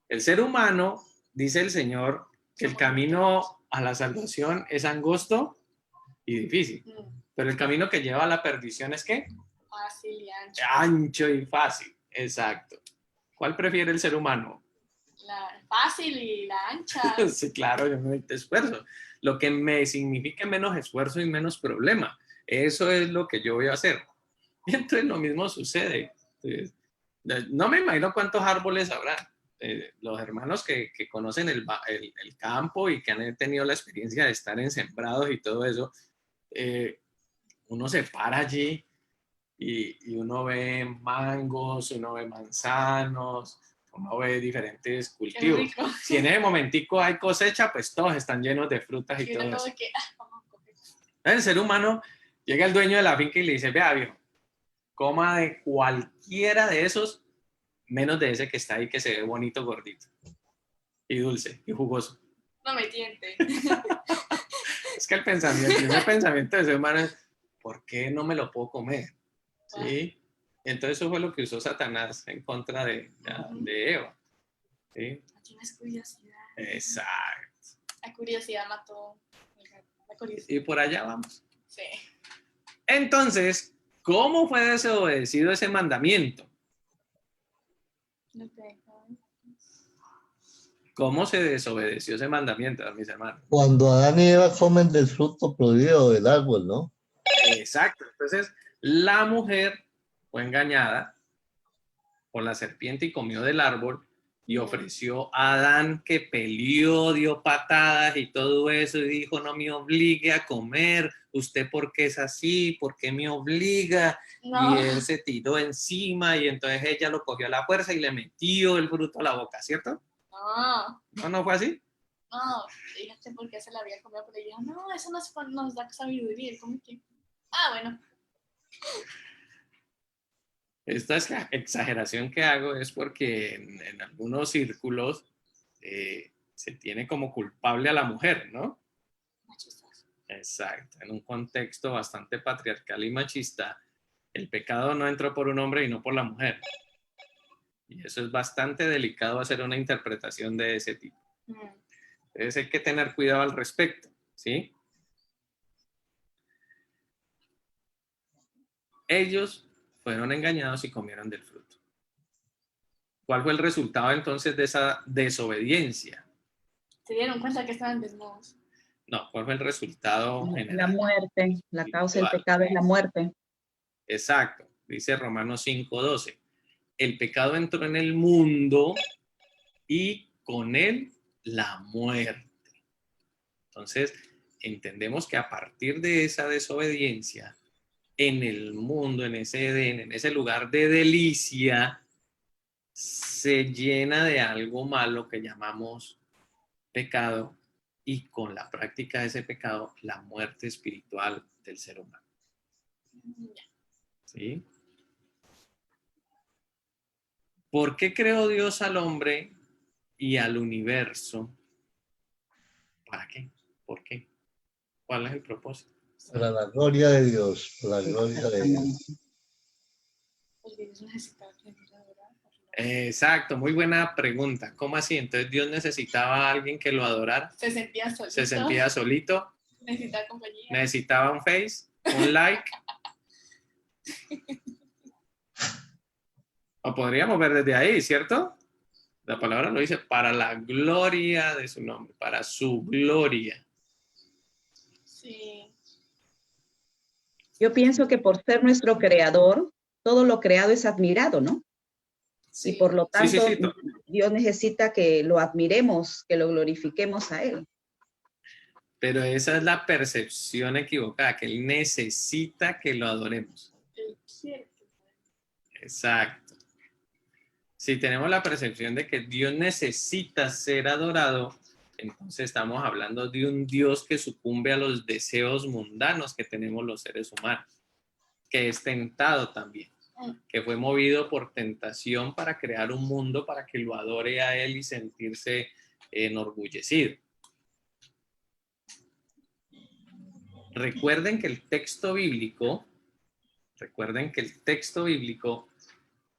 El ser humano, dice el Señor, que el camino a la salvación es angosto y difícil, pero el camino que lleva a la perdición es ¿qué? Fácil y ancho. Ancho y fácil, exacto. ¿Cuál prefiere el ser humano? La fácil y la ancha. Sí, claro, yo no necesito esfuerzo. Lo que me significa menos esfuerzo y menos problema. Eso es lo que yo voy a hacer. Y entonces lo mismo sucede. Entonces, no me imagino cuántos árboles habrá. Los hermanos que conocen el campo y que han tenido la experiencia de estar en sembrados y todo eso, uno se para allí y uno ve mangos, uno ve manzanos, uno ve diferentes Qué cultivos. rico. Si en ese momentico hay cosecha, pues todos están llenos de frutas y Y todo uno eso. como que, vamos a comer. El ser humano llega el dueño de la finca y le dice, vea viejo, coma de cualquiera de esos, menos de ese que está ahí que se ve bonito, gordito y dulce y jugoso. No me tiente. Es que el primer pensamiento del ser humano es, ¿por qué no me lo puedo comer? ¿Sí? Entonces eso fue lo que usó Satanás en contra de Eva. ¿Sí? No tienes curiosidad. Exacto. La curiosidad mató. La curiosidad. Y por allá vamos. Sí. Entonces, ¿cómo fue desobedecido ese mandamiento? No sé. ¿Cómo se desobedeció ese mandamiento, mis hermanos? Cuando Adán y Eva comen del fruto prohibido del árbol, ¿no? Exacto. Entonces, la mujer fue engañada por la serpiente y comió del árbol y ofreció a Adán, que peleó, dio patadas y todo eso, y dijo, no me obligue a comer, ¿usted por qué es así? ¿Por qué me obliga? No. Y él se tiró encima y entonces ella lo cogió a la fuerza y le metió el fruto a la boca, ¿cierto? No. ¿No fue así? No. Fíjate por qué se la había comido, pero ella, no, eso nos da sabiduría. ¿Cómo que? Ah, bueno. Esta exageración que hago es porque en algunos círculos se tiene como culpable a la mujer, ¿no? Machistas. Exacto. En un contexto bastante patriarcal y machista, el pecado no entró por un hombre y no por la mujer. Y eso es bastante delicado hacer una interpretación de ese tipo. Entonces hay que tener cuidado al respecto, ¿sí? Ellos fueron engañados y comieron del fruto. ¿Cuál fue el resultado entonces de esa desobediencia? Se dieron cuenta que estaban desnudos. No, ¿cuál fue el resultado La general? muerte, la causa del Igual. pecado es la muerte. Exacto, dice Romanos 5:12. El pecado entró en el mundo y con él la muerte. Entonces, entendemos que a partir de esa desobediencia, en el mundo, en ese Edén, en ese lugar de delicia, se llena de algo malo que llamamos pecado, y con la práctica de ese pecado, la muerte espiritual del ser humano. ¿Sí? ¿Por qué creó Dios al hombre y al universo? ¿Para qué? ¿Por qué? ¿Cuál es el propósito? Para la gloria de Dios, para la gloria de Dios. Porque Dios necesitaba que nos adorara. Exacto, muy buena pregunta. ¿Cómo así? Entonces Dios necesitaba a alguien que lo adorara. Se sentía solito. Se sentía solito. Necesita compañía. Necesitaba un face, un like. O podríamos ver desde ahí, ¿cierto? La palabra lo dice, para la gloria de su nombre, para su gloria. Sí. Yo pienso que por ser nuestro creador, todo lo creado es admirado, ¿no? Sí. Y por lo Sí, sí, tanto, sí. Dios necesita que lo admiremos, que lo glorifiquemos a Él. Pero esa es la percepción equivocada, que Él necesita que lo adoremos. Él quiere que Exacto. Si tenemos la percepción de que Dios necesita ser adorado, entonces estamos hablando de un Dios que sucumbe a los deseos mundanos que tenemos los seres humanos, que es tentado también, que fue movido por tentación para crear un mundo para que lo adore a Él y sentirse enorgullecido. Recuerden que el texto bíblico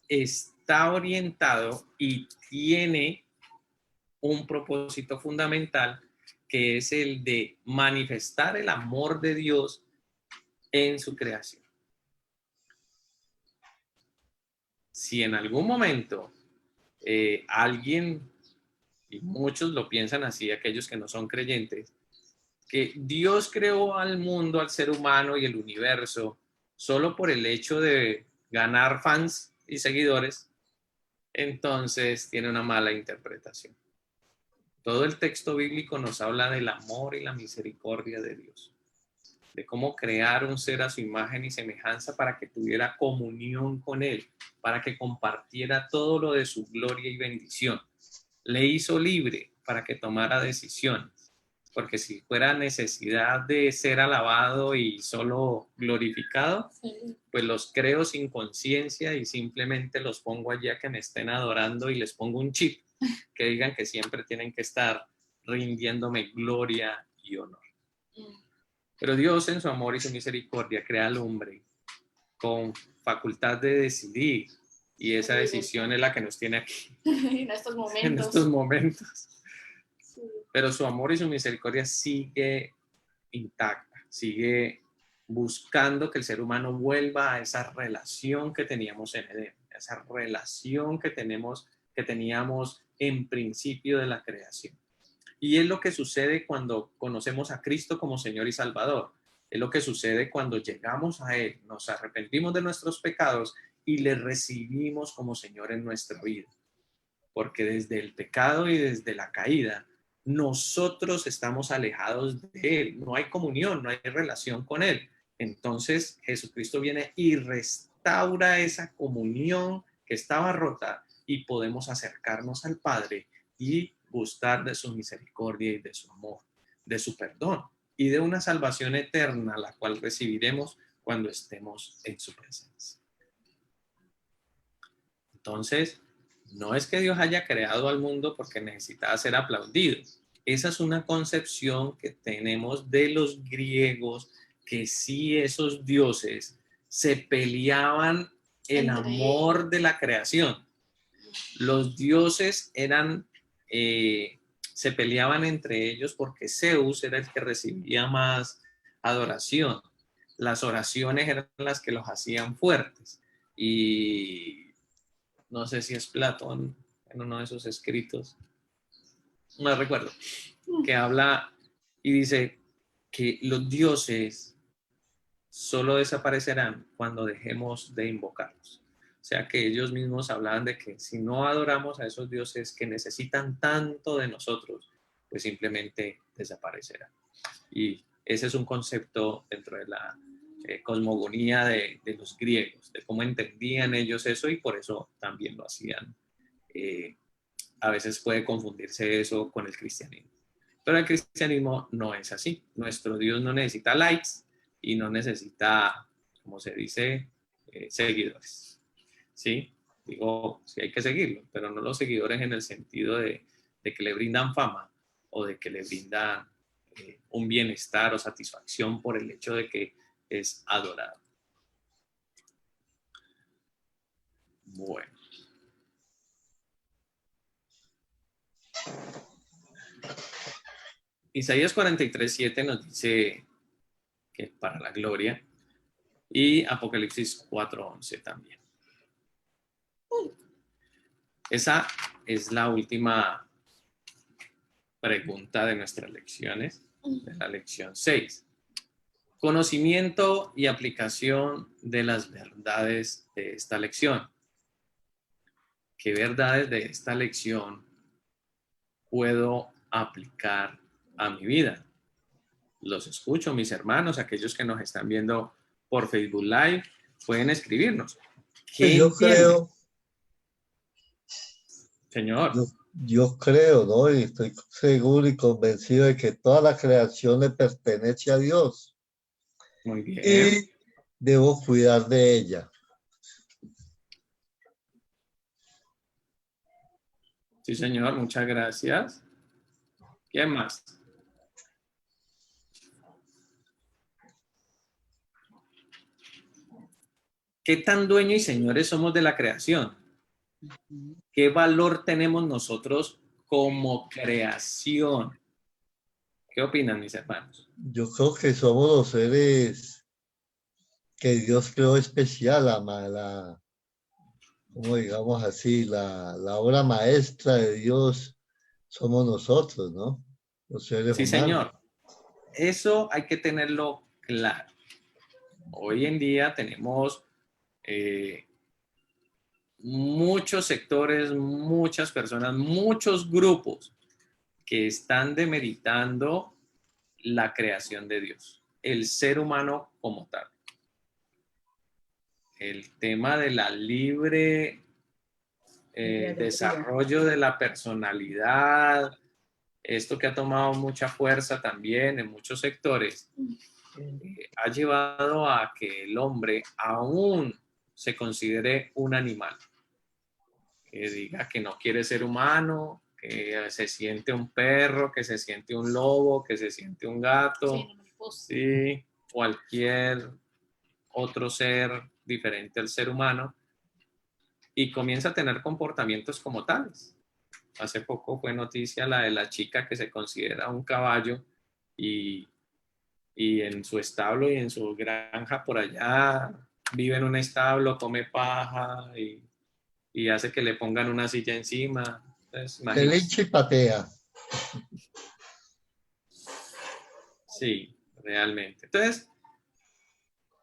está orientado y tiene un propósito fundamental, que es el de manifestar el amor de Dios en su creación. Si en algún momento alguien, y muchos lo piensan así, aquellos que no son creyentes, que Dios creó al mundo, al ser humano y el universo solo por el hecho de ganar fans y seguidores, entonces tiene una mala interpretación. Todo el texto bíblico nos habla del amor y la misericordia de Dios, de cómo crear un ser a su imagen y semejanza para que tuviera comunión con Él, para que compartiera todo lo de su gloria y bendición. Le hizo libre para que tomara decisiones, porque si fuera necesidad de ser alabado y solo glorificado, sí. pues los creo sin conciencia y simplemente los pongo allí a que me estén adorando y les pongo un chip que digan que siempre tienen que estar rindiéndome gloria y honor. Pero Dios en su amor y su misericordia crea al hombre con facultad de decidir, y esa decisión es la que nos tiene aquí En estos momentos. en estos momentos. Sí. Pero su amor y su misericordia sigue intacta, sigue buscando que el ser humano vuelva a esa relación que teníamos en Edén, esa relación que teníamos en principio de la creación. Y es lo que sucede cuando conocemos a Cristo como Señor y Salvador. Es lo que sucede cuando llegamos a Él, nos arrepentimos de nuestros pecados y le recibimos como Señor en nuestra vida. Porque desde el pecado y desde la caída, nosotros estamos alejados de Él. No hay comunión, no hay relación con Él. Entonces Jesucristo viene y restaura esa comunión que estaba rota y podemos acercarnos al Padre y gustar de su misericordia y de su amor, de su perdón y de una salvación eterna, la cual recibiremos cuando estemos en su presencia. Entonces, no es que Dios haya creado al mundo porque necesitaba ser aplaudido. Esa es una concepción que tenemos de los griegos, que sí, esos dioses se peleaban el Entre amor ellos. de la creación. Los dioses se peleaban entre ellos porque Zeus era el que recibía más adoración. Las oraciones eran las que los hacían fuertes. Y no sé si es Platón en uno de sus escritos, no recuerdo, que habla y dice que los dioses solo desaparecerán cuando dejemos de invocarlos. O sea que ellos mismos hablaban de que si no adoramos a esos dioses que necesitan tanto de nosotros, pues simplemente desaparecerán. Y ese es un concepto dentro de la cosmogonía de los griegos, de cómo entendían ellos eso y por eso también lo hacían. A veces puede confundirse eso con el cristianismo. Pero el cristianismo no es así. Nuestro Dios no necesita likes y no necesita, como se dice, seguidores. ¿Sí? Digo, sí hay que seguirlo, pero no los seguidores en el sentido de que le brindan fama o de que le brindan un bienestar o satisfacción por el hecho de que es adorado. Bueno. Isaías 43:7 nos dice que para la gloria, y Apocalipsis 4:11 también. Esa es la última pregunta de nuestras lecciones, de la lección 6. Conocimiento y aplicación de las verdades de esta lección. ¿Qué verdades de esta lección puedo aplicar a mi vida? Los escucho, mis hermanos, aquellos que nos están viendo por Facebook Live, pueden escribirnos. ¿Qué Yo entienden? creo, Señor, yo creo, ¿no? Y estoy seguro y convencido de que toda la creación le pertenece a Dios muy bien. y debo cuidar de ella. Sí, señor, muchas gracias. ¿Quién más? ¿Qué tan dueños y señores somos de la creación? ¿Qué valor tenemos nosotros como creación? ¿Qué opinan, mis hermanos? Yo creo que somos los seres que Dios creó especial, como digamos así, la obra maestra de Dios somos nosotros, ¿no? Los seres Sí, humanos. señor. Eso hay que tenerlo claro. Hoy en día tenemos muchos sectores, muchas personas, muchos grupos que están demeritando la creación de Dios, el ser humano como tal. El tema de la libre desarrollo de la personalidad, esto que ha tomado mucha fuerza también en muchos sectores, ha llevado a que el hombre aún se considere un animal, que diga que no quiere ser humano, que se siente un perro, que se siente un lobo, que se siente un gato, sí, cualquier otro ser diferente al ser humano, y comienza a tener comportamientos como tales. Hace poco fue noticia la de la chica que se considera un caballo y en su establo y en su granja por allá vive en un establo, come paja y hace que le pongan una silla encima. Entonces, Se imagínense. lincha y patea. Sí, realmente. Entonces,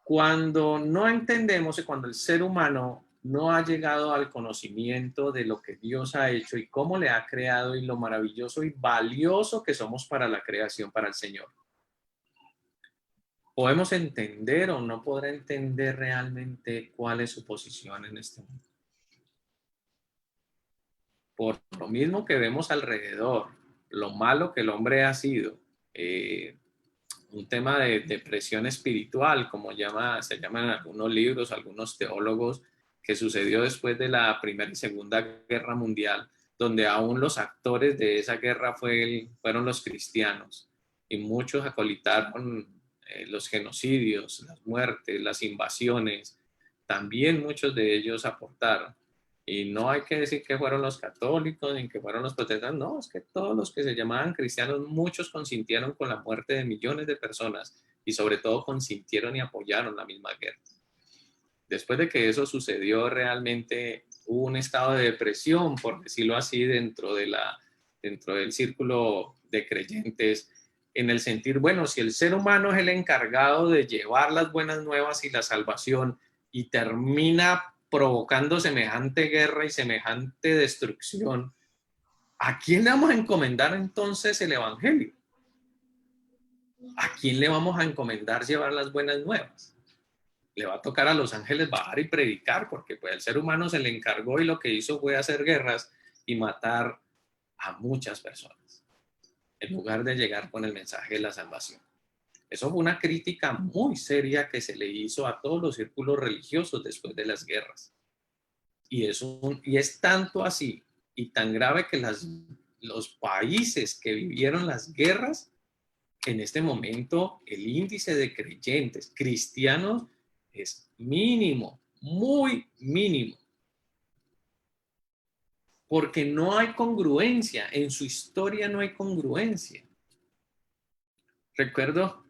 cuando no entendemos y cuando el ser humano no ha llegado al conocimiento de lo que Dios ha hecho y cómo le ha creado y lo maravilloso y valioso que somos para la creación, para el Señor, podemos entender o no podrá entender realmente cuál es su posición en este mundo. Por lo mismo que vemos alrededor, lo malo que el hombre ha sido, un tema de depresión espiritual, como se llaman algunos libros, algunos teólogos, que sucedió después de la Primera y Segunda Guerra Mundial, donde aún los actores de esa guerra fueron los cristianos, y muchos acolitaron los genocidios, las muertes, las invasiones, también muchos de ellos aportaron. Y no hay que decir que fueron los católicos ni que fueron los protestantes, no, es que todos los que se llamaban cristianos, muchos consintieron con la muerte de millones de personas y sobre todo consintieron y apoyaron la misma guerra. Después de que eso sucedió, realmente hubo un estado de depresión, por decirlo así, dentro del círculo de creyentes, en el sentir, bueno, si el ser humano es el encargado de llevar las buenas nuevas y la salvación y termina provocando semejante guerra y semejante destrucción, ¿a quién le vamos a encomendar entonces el evangelio? ¿A quién le vamos a encomendar llevar las buenas nuevas? Le va a tocar a los ángeles bajar y predicar, porque pues el ser humano se le encargó y lo que hizo fue hacer guerras y matar a muchas personas, en lugar de llegar con el mensaje de la salvación. Eso fue una crítica muy seria que se le hizo a todos los círculos religiosos después de las guerras. Y es tanto así y tan grave que los países que vivieron las guerras, en este momento el índice de creyentes cristianos es mínimo, muy mínimo. Porque no hay congruencia, en su historia no hay congruencia. recuerdo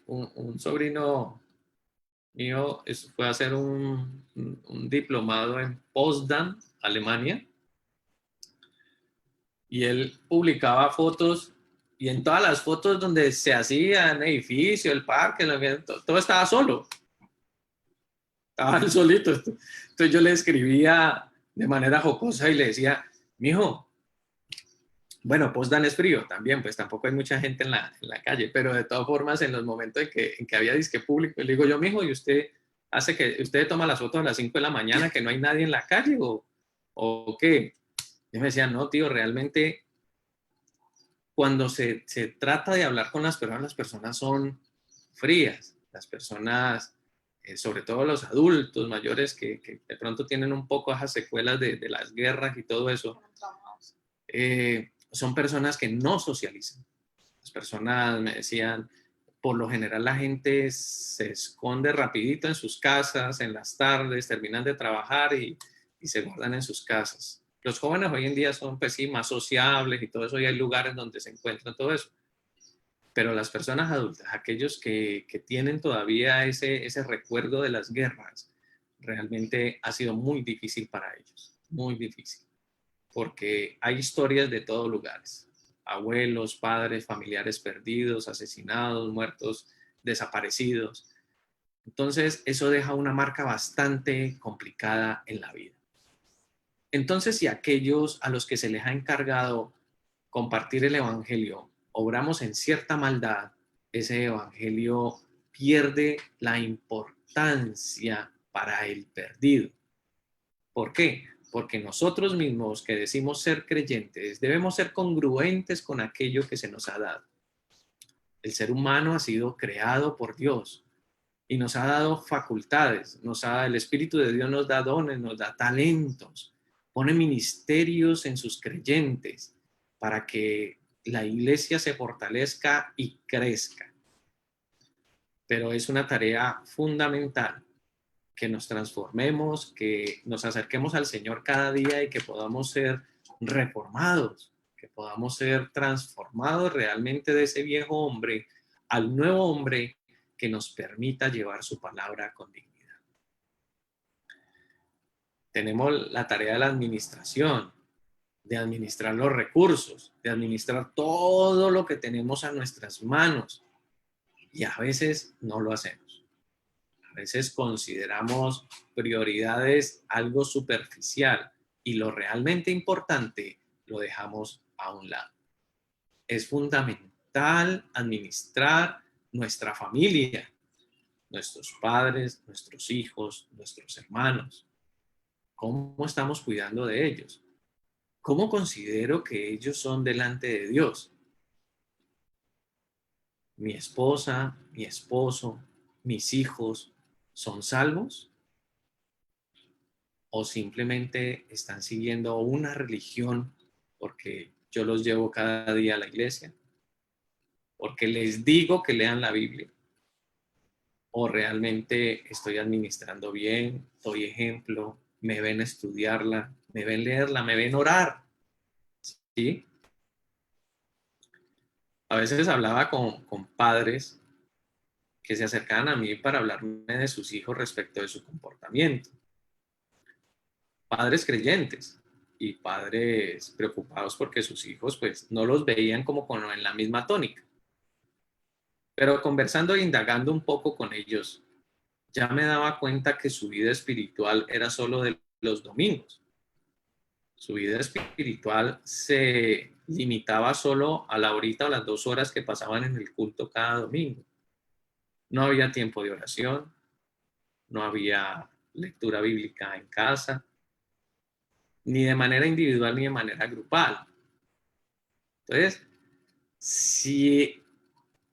un sobrino mío fue a hacer un diplomado en Potsdam, Alemania, y él publicaba fotos, y en todas las fotos donde se hacía el edificio, el parque, todo estaba solo. Estaba él solito. Entonces yo le escribía de manera jocosa y le decía, mijo, bueno, Potsdam es frío también, pues tampoco hay mucha gente en la calle, pero de todas formas, en los momentos en que había disque público, le digo yo, mijo, ¿y usted toma las fotos a las 5 de la mañana que no hay nadie en la calle o qué? Y me decía, no, tío, realmente cuando se trata de hablar con las personas son frías, las personas, sobre todo los adultos mayores que de pronto tienen un poco esas secuelas de las guerras y todo eso, son personas que no socializan. Las personas me decían, por lo general la gente se esconde rapidito en sus casas, en las tardes, terminan de trabajar y se guardan en sus casas. Los jóvenes hoy en día son, pues sí, más sociables y todo eso, y hay lugares donde se encuentran todo eso. Pero las personas adultas, aquellos que tienen todavía ese recuerdo de las guerras, realmente ha sido muy difícil para ellos, muy difícil, porque hay historias de todos lugares. Abuelos, padres, familiares perdidos, asesinados, muertos, desaparecidos. Entonces, eso deja una marca bastante complicada en la vida. Entonces, si aquellos a los que se les ha encargado compartir el evangelio obramos en cierta maldad, ese evangelio pierde la importancia para el perdido. ¿Por qué? Porque nosotros mismos que decimos ser creyentes debemos ser congruentes con aquello que se nos ha dado. El ser humano ha sido creado por Dios y nos ha dado facultades, el Espíritu de Dios nos da dones, nos da talentos, pone ministerios en sus creyentes para que la iglesia se fortalezca y crezca. Pero es una tarea fundamental que nos transformemos, que nos acerquemos al Señor cada día y que podamos ser reformados, que podamos ser transformados realmente de ese viejo hombre al nuevo hombre que nos permita llevar su palabra con dignidad. Tenemos la tarea de la administración, de administrar los recursos, de administrar todo lo que tenemos a nuestras manos, y a veces no lo hacemos. A veces consideramos prioridades algo superficial y lo realmente importante lo dejamos a un lado. Es fundamental administrar nuestra familia, nuestros padres, nuestros hijos, nuestros hermanos. ¿Cómo estamos cuidando de ellos? ¿Cómo considero que ellos son delante de Dios? Mi esposa, mi esposo, mis hijos, ¿son salvos? ¿O simplemente están siguiendo una religión porque yo los llevo cada día a la iglesia? ¿Porque les digo que lean la Biblia? ¿O realmente estoy administrando bien, doy ejemplo, me ven estudiarla, me ven leerla, me ven orar? ¿Sí? A veces hablaba con padres que se acercaban a mí para hablarme de sus hijos respecto de su comportamiento. Padres creyentes y padres preocupados porque sus hijos pues no los veían como en la misma tónica. Pero conversando e indagando un poco con ellos, ya me daba cuenta que su vida espiritual era solo de los domingos. Su vida espiritual se limitaba solo a la horita o las 2 horas que pasaban en el culto cada domingo. No había tiempo de oración, no había lectura bíblica en casa, ni de manera individual ni de manera grupal. Entonces, si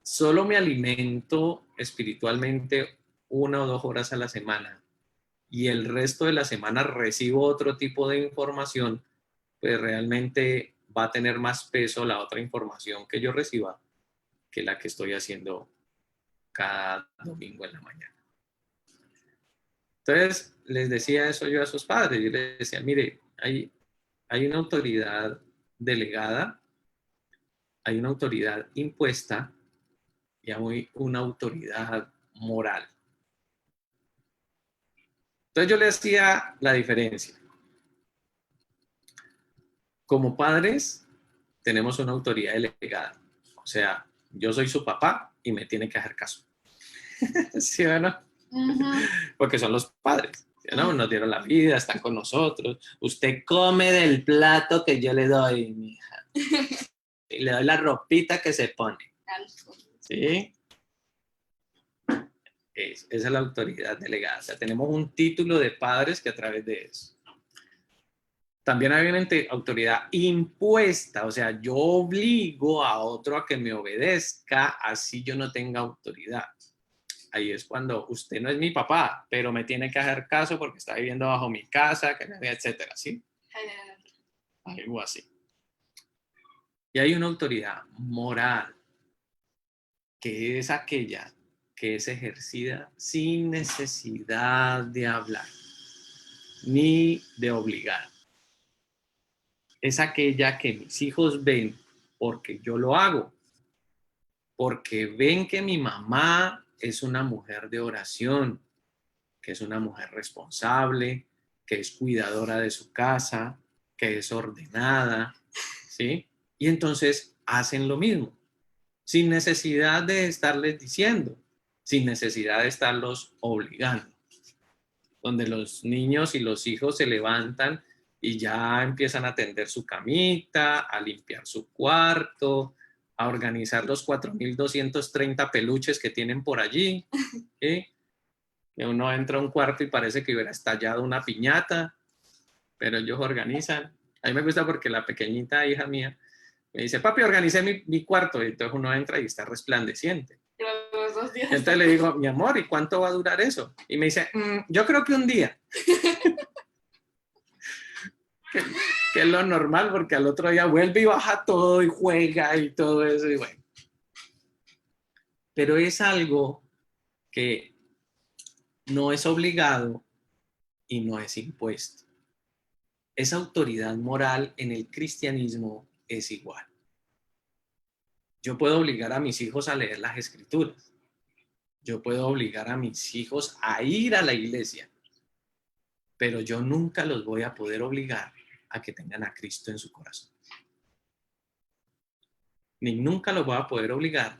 solo me alimento espiritualmente 1 o 2 horas a la semana y el resto de la semana recibo otro tipo de información, pues realmente va a tener más peso la otra información que yo reciba que la que estoy haciendo cada domingo en la mañana. Entonces, les decía eso yo a sus padres. Yo les decía, mire, hay una autoridad delegada, hay una autoridad impuesta y hay una autoridad moral. Entonces yo le hacía la diferencia. Como padres, tenemos una autoridad delegada. O sea, yo soy su papá y me tiene que hacer caso. ¿Sí o no? Ujú. Porque son los padres. ¿Sí o no? Nos dieron la vida, están con nosotros. Usted come del plato que yo le doy, mija. Y le doy la ropita que se pone. ¿Sí? Esa es la autoridad delegada. O sea, tenemos un título de padres que a través de eso. También hay una autoridad impuesta, o sea, yo obligo a otro a que me obedezca, así yo no tenga autoridad. Ahí es cuando usted no es mi papá, pero me tiene que hacer caso porque está viviendo bajo mi casa, etcétera, ¿sí? Algo así. Y hay una autoridad moral, que es aquella que es ejercida sin necesidad de hablar, ni de obligar. Es aquella que mis hijos ven porque yo lo hago, porque ven que mi mamá es una mujer de oración, que es una mujer responsable, que es cuidadora de su casa, que es ordenada, ¿sí? Y entonces hacen lo mismo, sin necesidad de estarles diciendo, sin necesidad de estarlos obligando. Donde los niños y los hijos se levantan y ya empiezan a tender su camita, a limpiar su cuarto, a organizar los 4.230 peluches que tienen por allí. ¿Sí? Que uno entra a un cuarto y parece que hubiera estallado una piñata, pero ellos organizan. A mí me gusta porque la pequeñita hija mía me dice, papi, organicé mi cuarto. Y entonces uno entra y está resplandeciente. Los 2 días. Entonces le digo, mi amor, ¿y cuánto va a durar eso? Y me dice, yo creo que un día. que es lo normal, porque al otro día vuelve y baja todo y juega y todo eso. Y bueno. Pero es algo que no es obligado y no es impuesto. Esa autoridad moral en el cristianismo es igual. Yo puedo obligar a mis hijos a leer las escrituras. Yo puedo obligar a mis hijos a ir a la iglesia, pero yo nunca los voy a poder obligar a que tengan a Cristo en su corazón. Ni nunca los voy a poder obligar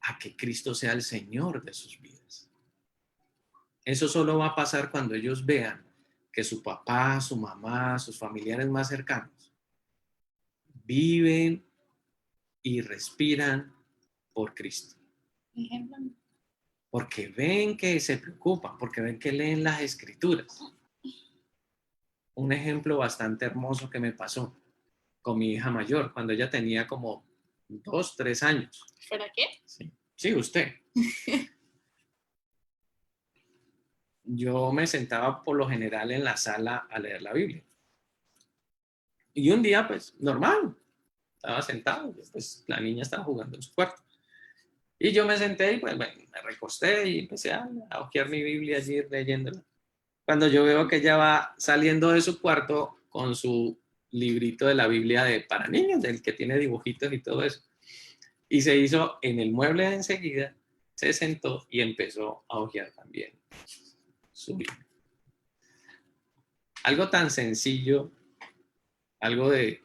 a que Cristo sea el Señor de sus vidas. Eso solo va a pasar cuando ellos vean que su papá, su mamá, sus familiares más cercanos viven y respiran por Cristo. Ejemplo. Porque ven que se preocupan, porque ven que leen las escrituras. Un ejemplo bastante hermoso que me pasó con mi hija mayor, cuando ella tenía como 2, 3 años. ¿Fuera qué? Sí, usted. Yo me sentaba por lo general en la sala a leer la Biblia. Y un día, pues, normal, estaba sentado, pues la niña estaba jugando en su cuarto. Y yo me senté y pues bueno, me recosté y empecé a hojear mi Biblia allí leyéndola. Cuando yo veo que ella va saliendo de su cuarto con su librito de la Biblia para niños, del que tiene dibujitos y todo eso. Y se hizo en el mueble de enseguida, se sentó y empezó a hojear también su Biblia. Algo tan sencillo, algo de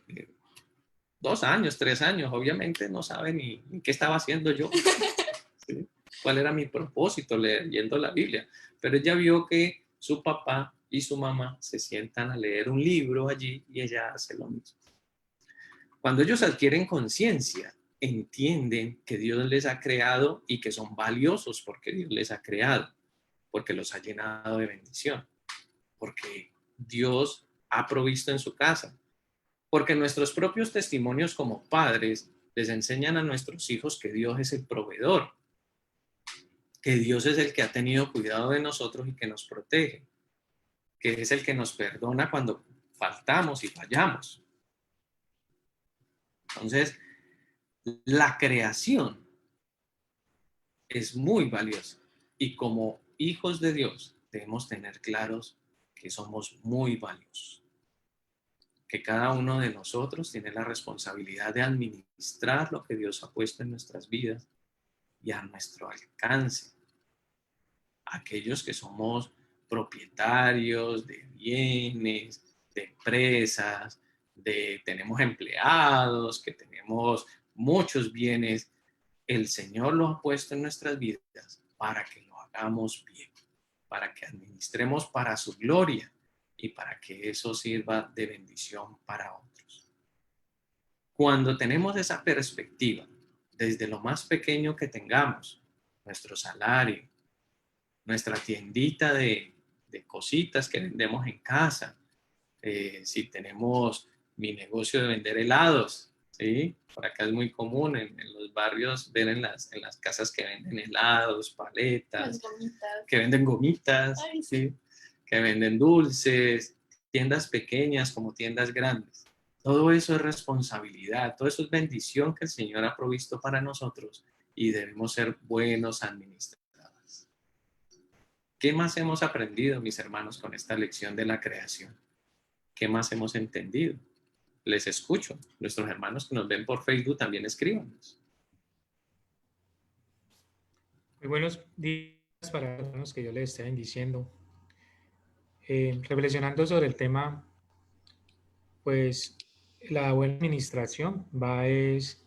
2 años, 3 años, obviamente no sabe ni qué estaba haciendo yo, ¿sí? Cuál era mi propósito leyendo la Biblia. Pero ella vio que su papá y su mamá se sientan a leer un libro allí y ella hace lo mismo. Cuando ellos adquieren conciencia, entienden que Dios les ha creado y que son valiosos porque Dios les ha creado, porque los ha llenado de bendición, porque Dios ha provisto en su casa, porque nuestros propios testimonios como padres les enseñan a nuestros hijos que Dios es el proveedor, que Dios es el que ha tenido cuidado de nosotros y que nos protege, que es el que nos perdona cuando faltamos y fallamos. Entonces, la creación es muy valiosa y como hijos de Dios debemos tener claros que somos muy valiosos, que cada uno de nosotros tiene la responsabilidad de administrar lo que Dios ha puesto en nuestras vidas y a nuestro alcance. Aquellos que somos propietarios de bienes, de empresas, tenemos empleados, que tenemos muchos bienes, el Señor los ha puesto en nuestras vidas para que lo hagamos bien, para que administremos para su gloria y para que eso sirva de bendición para otros. Cuando tenemos esa perspectiva, desde lo más pequeño que tengamos, nuestro salario, nuestra tiendita de cositas que vendemos en casa, si tenemos mi negocio de vender helados, ¿sí? Por acá es muy común en los barrios ver en las casas que venden helados, paletas, que venden gomitas, Ay, ¿sí? Que venden dulces, tiendas pequeñas como tiendas grandes. Todo eso es responsabilidad, todo eso es bendición que el Señor ha provisto para nosotros y debemos ser buenos administradores. ¿Qué más hemos aprendido, mis hermanos, con esta lección de la creación? ¿Qué más hemos entendido? Les escucho. Nuestros hermanos que nos ven por Facebook también escríbanos. Muy buenos días para los que yo les esté bendiciendo. Reflexionando sobre el tema, pues la buena administración es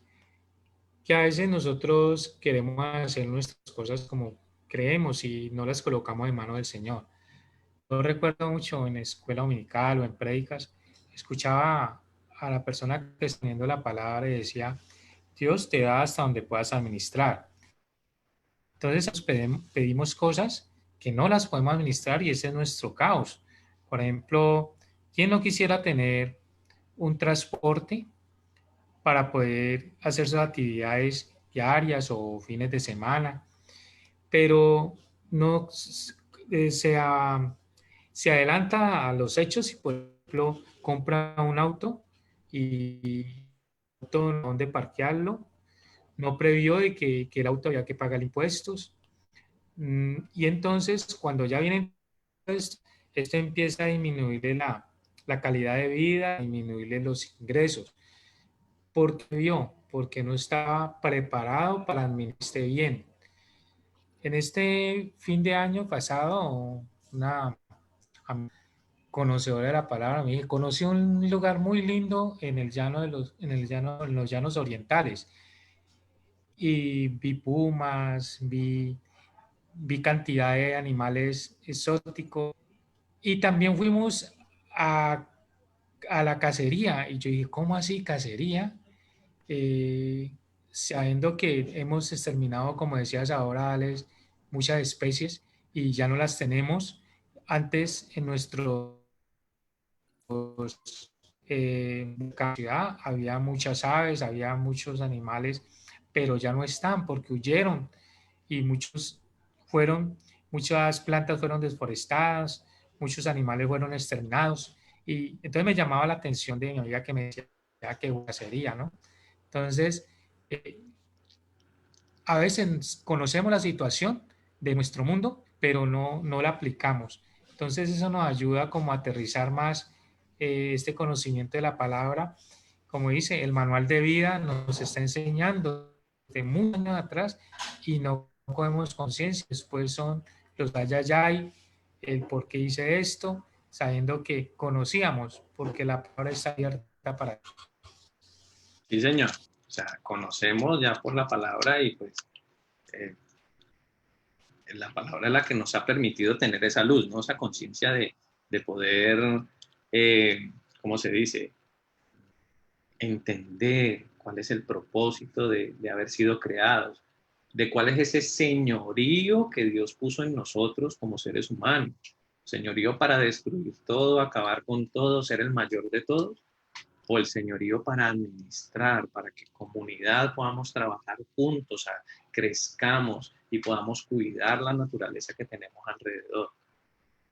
que a veces nosotros queremos hacer nuestras cosas como creemos y no las colocamos en manos del Señor. Yo recuerdo mucho en escuela dominical o en prédicas, escuchaba a la persona que está teniendo la palabra y decía, Dios te da hasta donde puedas administrar. Entonces pedimos cosas que no las podemos administrar y ese es nuestro caos. Por ejemplo, ¿quién no quisiera tener un transporte para poder hacer sus actividades diarias o fines de semana? Pero no se adelanta a los hechos y, por ejemplo, compra un auto y dónde parquearlo, no previó de que el auto había que pagar impuestos. Y entonces, cuando ya viene esto empieza a disminuirle la calidad de vida, a disminuirle los ingresos. ¿Por qué vio? Porque no estaba preparado para administrar bien. En este fin de año pasado, una conocedora de la palabra me dijo, conocí un lugar muy lindo en el llano en los llanos orientales y vi pumas, vi cantidad de animales exóticos y también fuimos a la cacería y yo dije, ¿cómo así cacería? Sabiendo que hemos exterminado, como decías ahora, Alex, muchas especies y ya no las tenemos. Antes en nuestro ciudad había muchas aves, había muchos animales, pero ya no están porque huyeron y muchas plantas fueron desforestadas, muchos animales fueron exterminados y entonces me llamaba la atención de mi amiga que me decía que sería, ¿no? Entonces, a veces conocemos la situación de nuestro mundo, pero no la aplicamos. Entonces, eso nos ayuda como a aterrizar más este conocimiento de la palabra. Como dice, el manual de vida nos está enseñando de muchos años atrás y no cogemos conciencia. Después son los ayayay, el por qué hice esto, sabiendo que conocíamos, porque la palabra está abierta para eso. Sí, señor. O sea, conocemos ya por la palabra y pues la palabra es la que nos ha permitido tener esa luz, ¿no? Esa conciencia de poder, ¿cómo se dice? Entender cuál es el propósito de haber sido creados, de cuál es ese señorío que Dios puso en nosotros como seres humanos. Señorío para destruir todo, acabar con todo, ser el mayor de todos, o el señorío para administrar, para que comunidad podamos trabajar juntos, crezcamos y podamos cuidar la naturaleza que tenemos alrededor.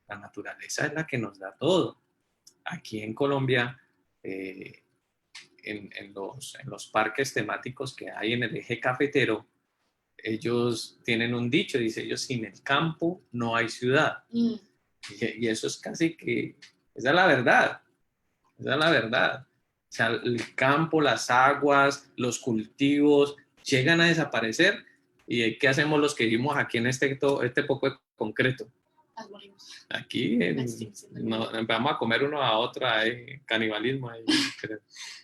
La naturaleza es la que nos da todo. Aquí en Colombia, en los parques temáticos que hay en el eje cafetero, ellos tienen un dicho, dice ellos, sin el campo no hay ciudad. Y eso es casi que, esa es la verdad, esa es la verdad. O sea, el campo, las aguas, los cultivos llegan a desaparecer ¿Y qué hacemos los que vivimos aquí en este poco de concreto? Las morimos. Aquí vamos a comer uno a otro, hay canibalismo ahí, creo.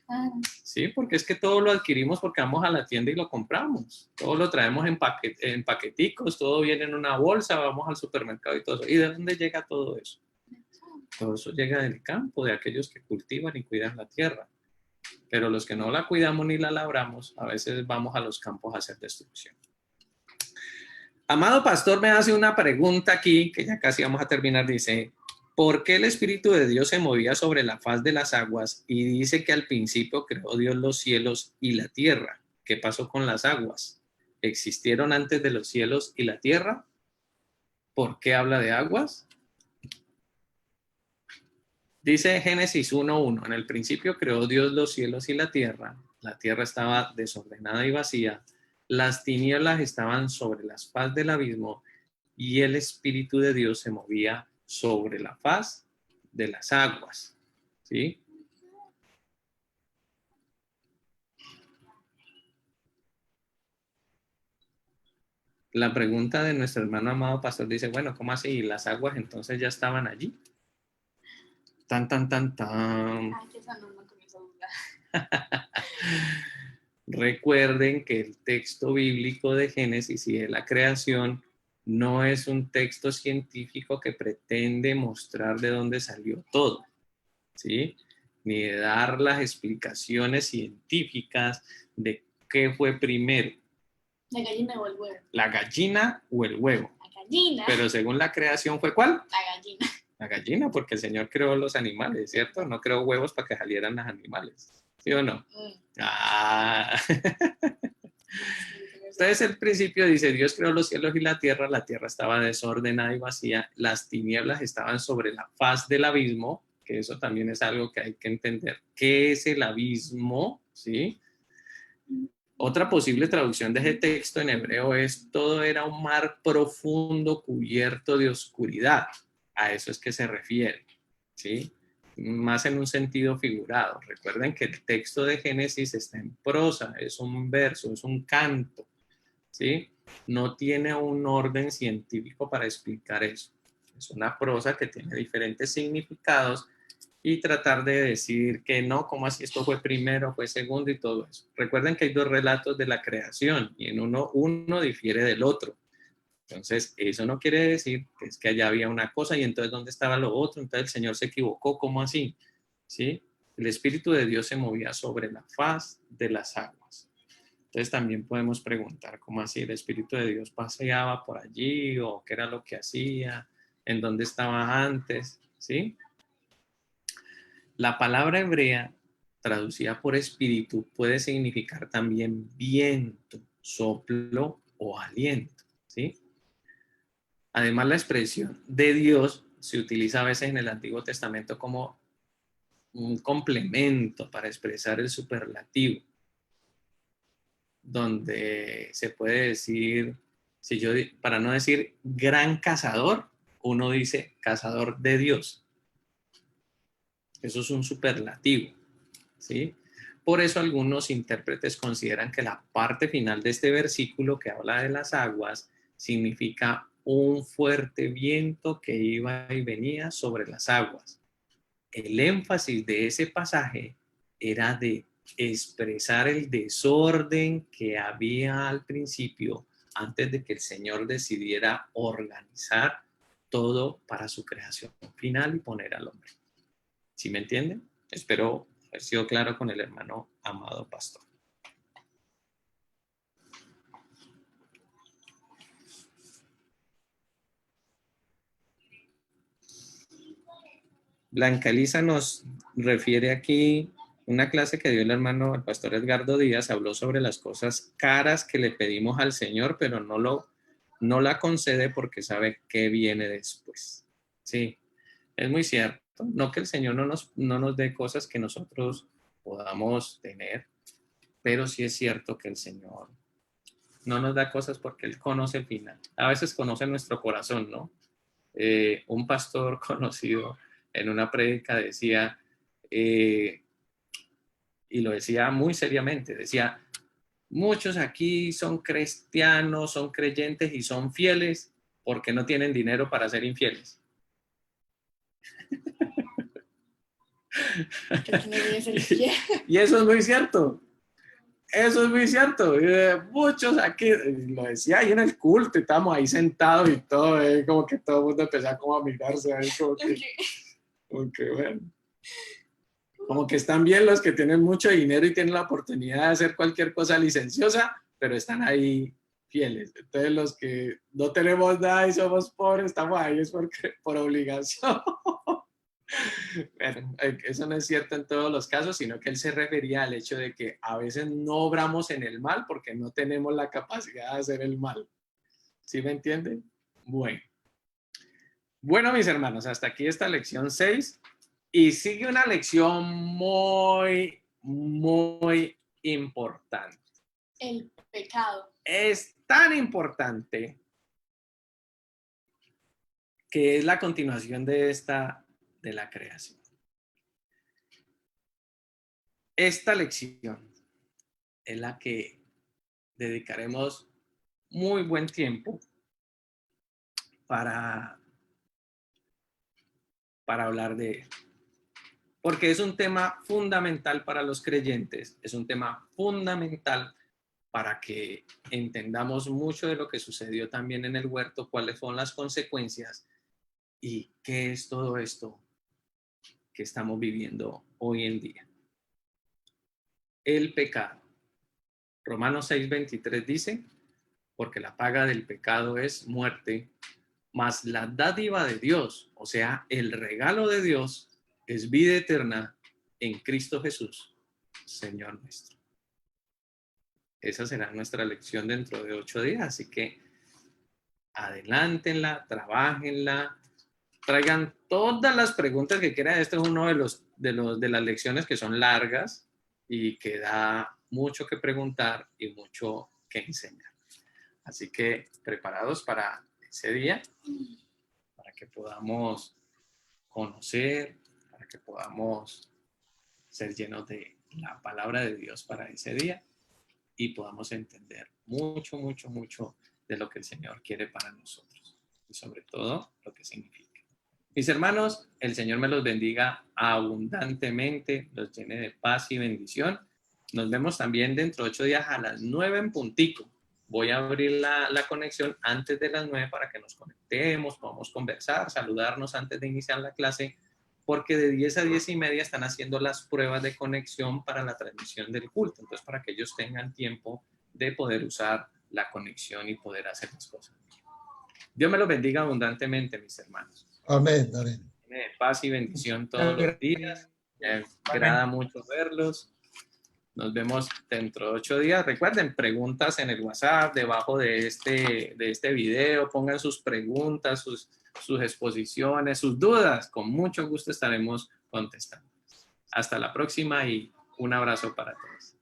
Ah, Sí, porque es que todo lo adquirimos porque vamos a la tienda y lo compramos. Todo lo traemos en paqueticos, todo viene en una bolsa, vamos al supermercado y todo eso. ¿Y de dónde llega todo eso? Todo eso llega del campo, de aquellos que cultivan y cuidan la tierra. Pero los que no la cuidamos ni la labramos, a veces vamos a los campos a hacer destrucción. Amado pastor me hace una pregunta aquí, que ya casi vamos a terminar, dice, ¿por qué el Espíritu de Dios se movía sobre la faz de las aguas? Y dice que al principio creó Dios los cielos y la tierra. ¿Qué pasó con las aguas? ¿Existieron antes de los cielos y la tierra? ¿Por qué habla de aguas? Dice Génesis 1:1, en el principio creó Dios los cielos y la tierra estaba desordenada y vacía, las tinieblas estaban sobre la faz del abismo y el Espíritu de Dios se movía sobre la faz de las aguas. ¿Sí? La pregunta de nuestro hermano amado pastor dice, bueno, ¿cómo así? ¿Las aguas entonces ya estaban allí? Tan. ay, que esa no comienza a dudar. Recuerden que el texto bíblico de Génesis y de la creación no es un texto científico que pretende mostrar de dónde salió todo, ¿sí? Ni de dar las explicaciones científicas de qué fue primero. La gallina o el huevo. La gallina o el huevo. La gallina. Pero según la creación fue ¿cuál? La gallina. La gallina, porque el Señor creó los animales, ¿cierto? No creó huevos para que salieran los animales. ¿Sí o no? Ah. Entonces el principio dice, Dios creó los cielos y la tierra estaba desordenada y vacía, las tinieblas estaban sobre la faz del abismo, que eso también es algo que hay que entender. ¿Qué es el abismo? ¿Sí? Otra posible traducción de ese texto en hebreo es, todo era un mar profundo cubierto de oscuridad. A eso es que se refiere, ¿sí? Más en un sentido figurado. Recuerden que el texto de Génesis está en prosa, es un verso, es un canto, ¿sí? No tiene un orden científico para explicar eso. Es una prosa que tiene diferentes significados y tratar de decir que no, como así esto fue primero, fue segundo y todo eso. Recuerden que hay dos relatos de la creación y en uno difiere del otro. Entonces, eso no quiere decir que es que allá había una cosa y entonces ¿dónde estaba lo otro? Entonces el Señor se equivocó, ¿cómo así? ¿Sí? El Espíritu de Dios se movía sobre la faz de las aguas. Entonces también podemos preguntar, ¿cómo así? ¿El Espíritu de Dios paseaba por allí o qué era lo que hacía? ¿En dónde estaba antes? ¿Sí? La palabra hebrea traducida por espíritu puede significar también viento, soplo o aliento, ¿sí? Además, la expresión de Dios se utiliza a veces en el Antiguo Testamento como un complemento para expresar el superlativo, donde se puede decir, para no decir gran cazador, uno dice cazador de Dios. Eso es un superlativo, ¿sí? Por eso algunos intérpretes consideran que la parte final de este versículo que habla de las aguas significa un fuerte viento que iba y venía sobre las aguas. El énfasis de ese pasaje era de expresar el desorden que había al principio antes de que el Señor decidiera organizar todo para su creación final y poner al hombre. ¿Sí me entienden? Espero haber sido claro con el hermano amado pastor. Blanca Elisa nos refiere aquí una clase que dio el hermano, el pastor Edgardo Díaz, habló sobre las cosas caras que le pedimos al Señor, pero no la concede porque sabe qué viene después. Sí, es muy cierto. No que el Señor no nos dé cosas que nosotros podamos tener, pero sí es cierto que el Señor no nos da cosas porque Él conoce el final. A veces conoce nuestro corazón, ¿no? Un pastor conocido en una prédica decía, y lo decía muy seriamente, decía, Muchos aquí son cristianos, son creyentes y son fieles porque no tienen dinero para ser infieles. Que tiene que ser fiel. Y eso es muy cierto. Eso es muy cierto. Muchos aquí, lo decía ahí en el culto, estamos ahí sentados y todo, como que todo el mundo empezaba como a mirarse ahí, como que bueno. Como que están bien los que tienen mucho dinero y tienen la oportunidad de hacer cualquier cosa licenciosa, pero están ahí fieles. Entonces los que no tenemos nada y somos pobres, estamos ahí es porque, por obligación. Bueno, eso no es cierto en todos los casos, sino que él se refería al hecho de que a veces no obramos en el mal porque no tenemos la capacidad de hacer el mal. ¿Sí me entienden? Bueno. Bueno, mis hermanos, hasta aquí esta lección 6 y sigue una lección muy, muy importante. El pecado. Es tan importante que es la continuación de la creación. Esta lección es la que dedicaremos muy buen tiempo para hablar de él. Porque es un tema fundamental para los creyentes, es un tema fundamental para que entendamos mucho de lo que sucedió también en el huerto, cuáles son las consecuencias y qué es todo esto que estamos viviendo hoy en día. El pecado. Romanos 6:23 dice, porque la paga del pecado es muerte, mas la dádiva de Dios, o sea, el regalo de Dios, es vida eterna en Cristo Jesús, Señor nuestro. Esa será nuestra lección dentro de 8 días, así que adelántenla, trabájenla, traigan todas las preguntas que quieran. Este es uno de las lecciones que son largas y que da mucho que preguntar y mucho que enseñar. Así que preparados para ese día, para que podamos conocer, para que podamos ser llenos de la palabra de Dios para ese día y podamos entender mucho, mucho, mucho de lo que el Señor quiere para nosotros y sobre todo lo que significa. Mis hermanos, el Señor me los bendiga abundantemente, los llene de paz y bendición. Nos vemos también dentro de 8 días a las 9 en puntico. Voy a abrir la conexión antes de las 9 para que nos conectemos, podamos conversar, saludarnos antes de iniciar la clase, porque de 10 a 10 y media están haciendo las pruebas de conexión para la transmisión del culto. Entonces, para que ellos tengan tiempo de poder usar la conexión y poder hacer las cosas. Dios me los bendiga abundantemente, mis hermanos. Amén, amén. Paz y bendición todos los días. Me agrada mucho verlos. Nos vemos dentro de 8 días. Recuerden, preguntas en el WhatsApp, debajo de este video. Pongan sus preguntas, sus exposiciones, sus dudas. Con mucho gusto estaremos contestando. Hasta la próxima y un abrazo para todos.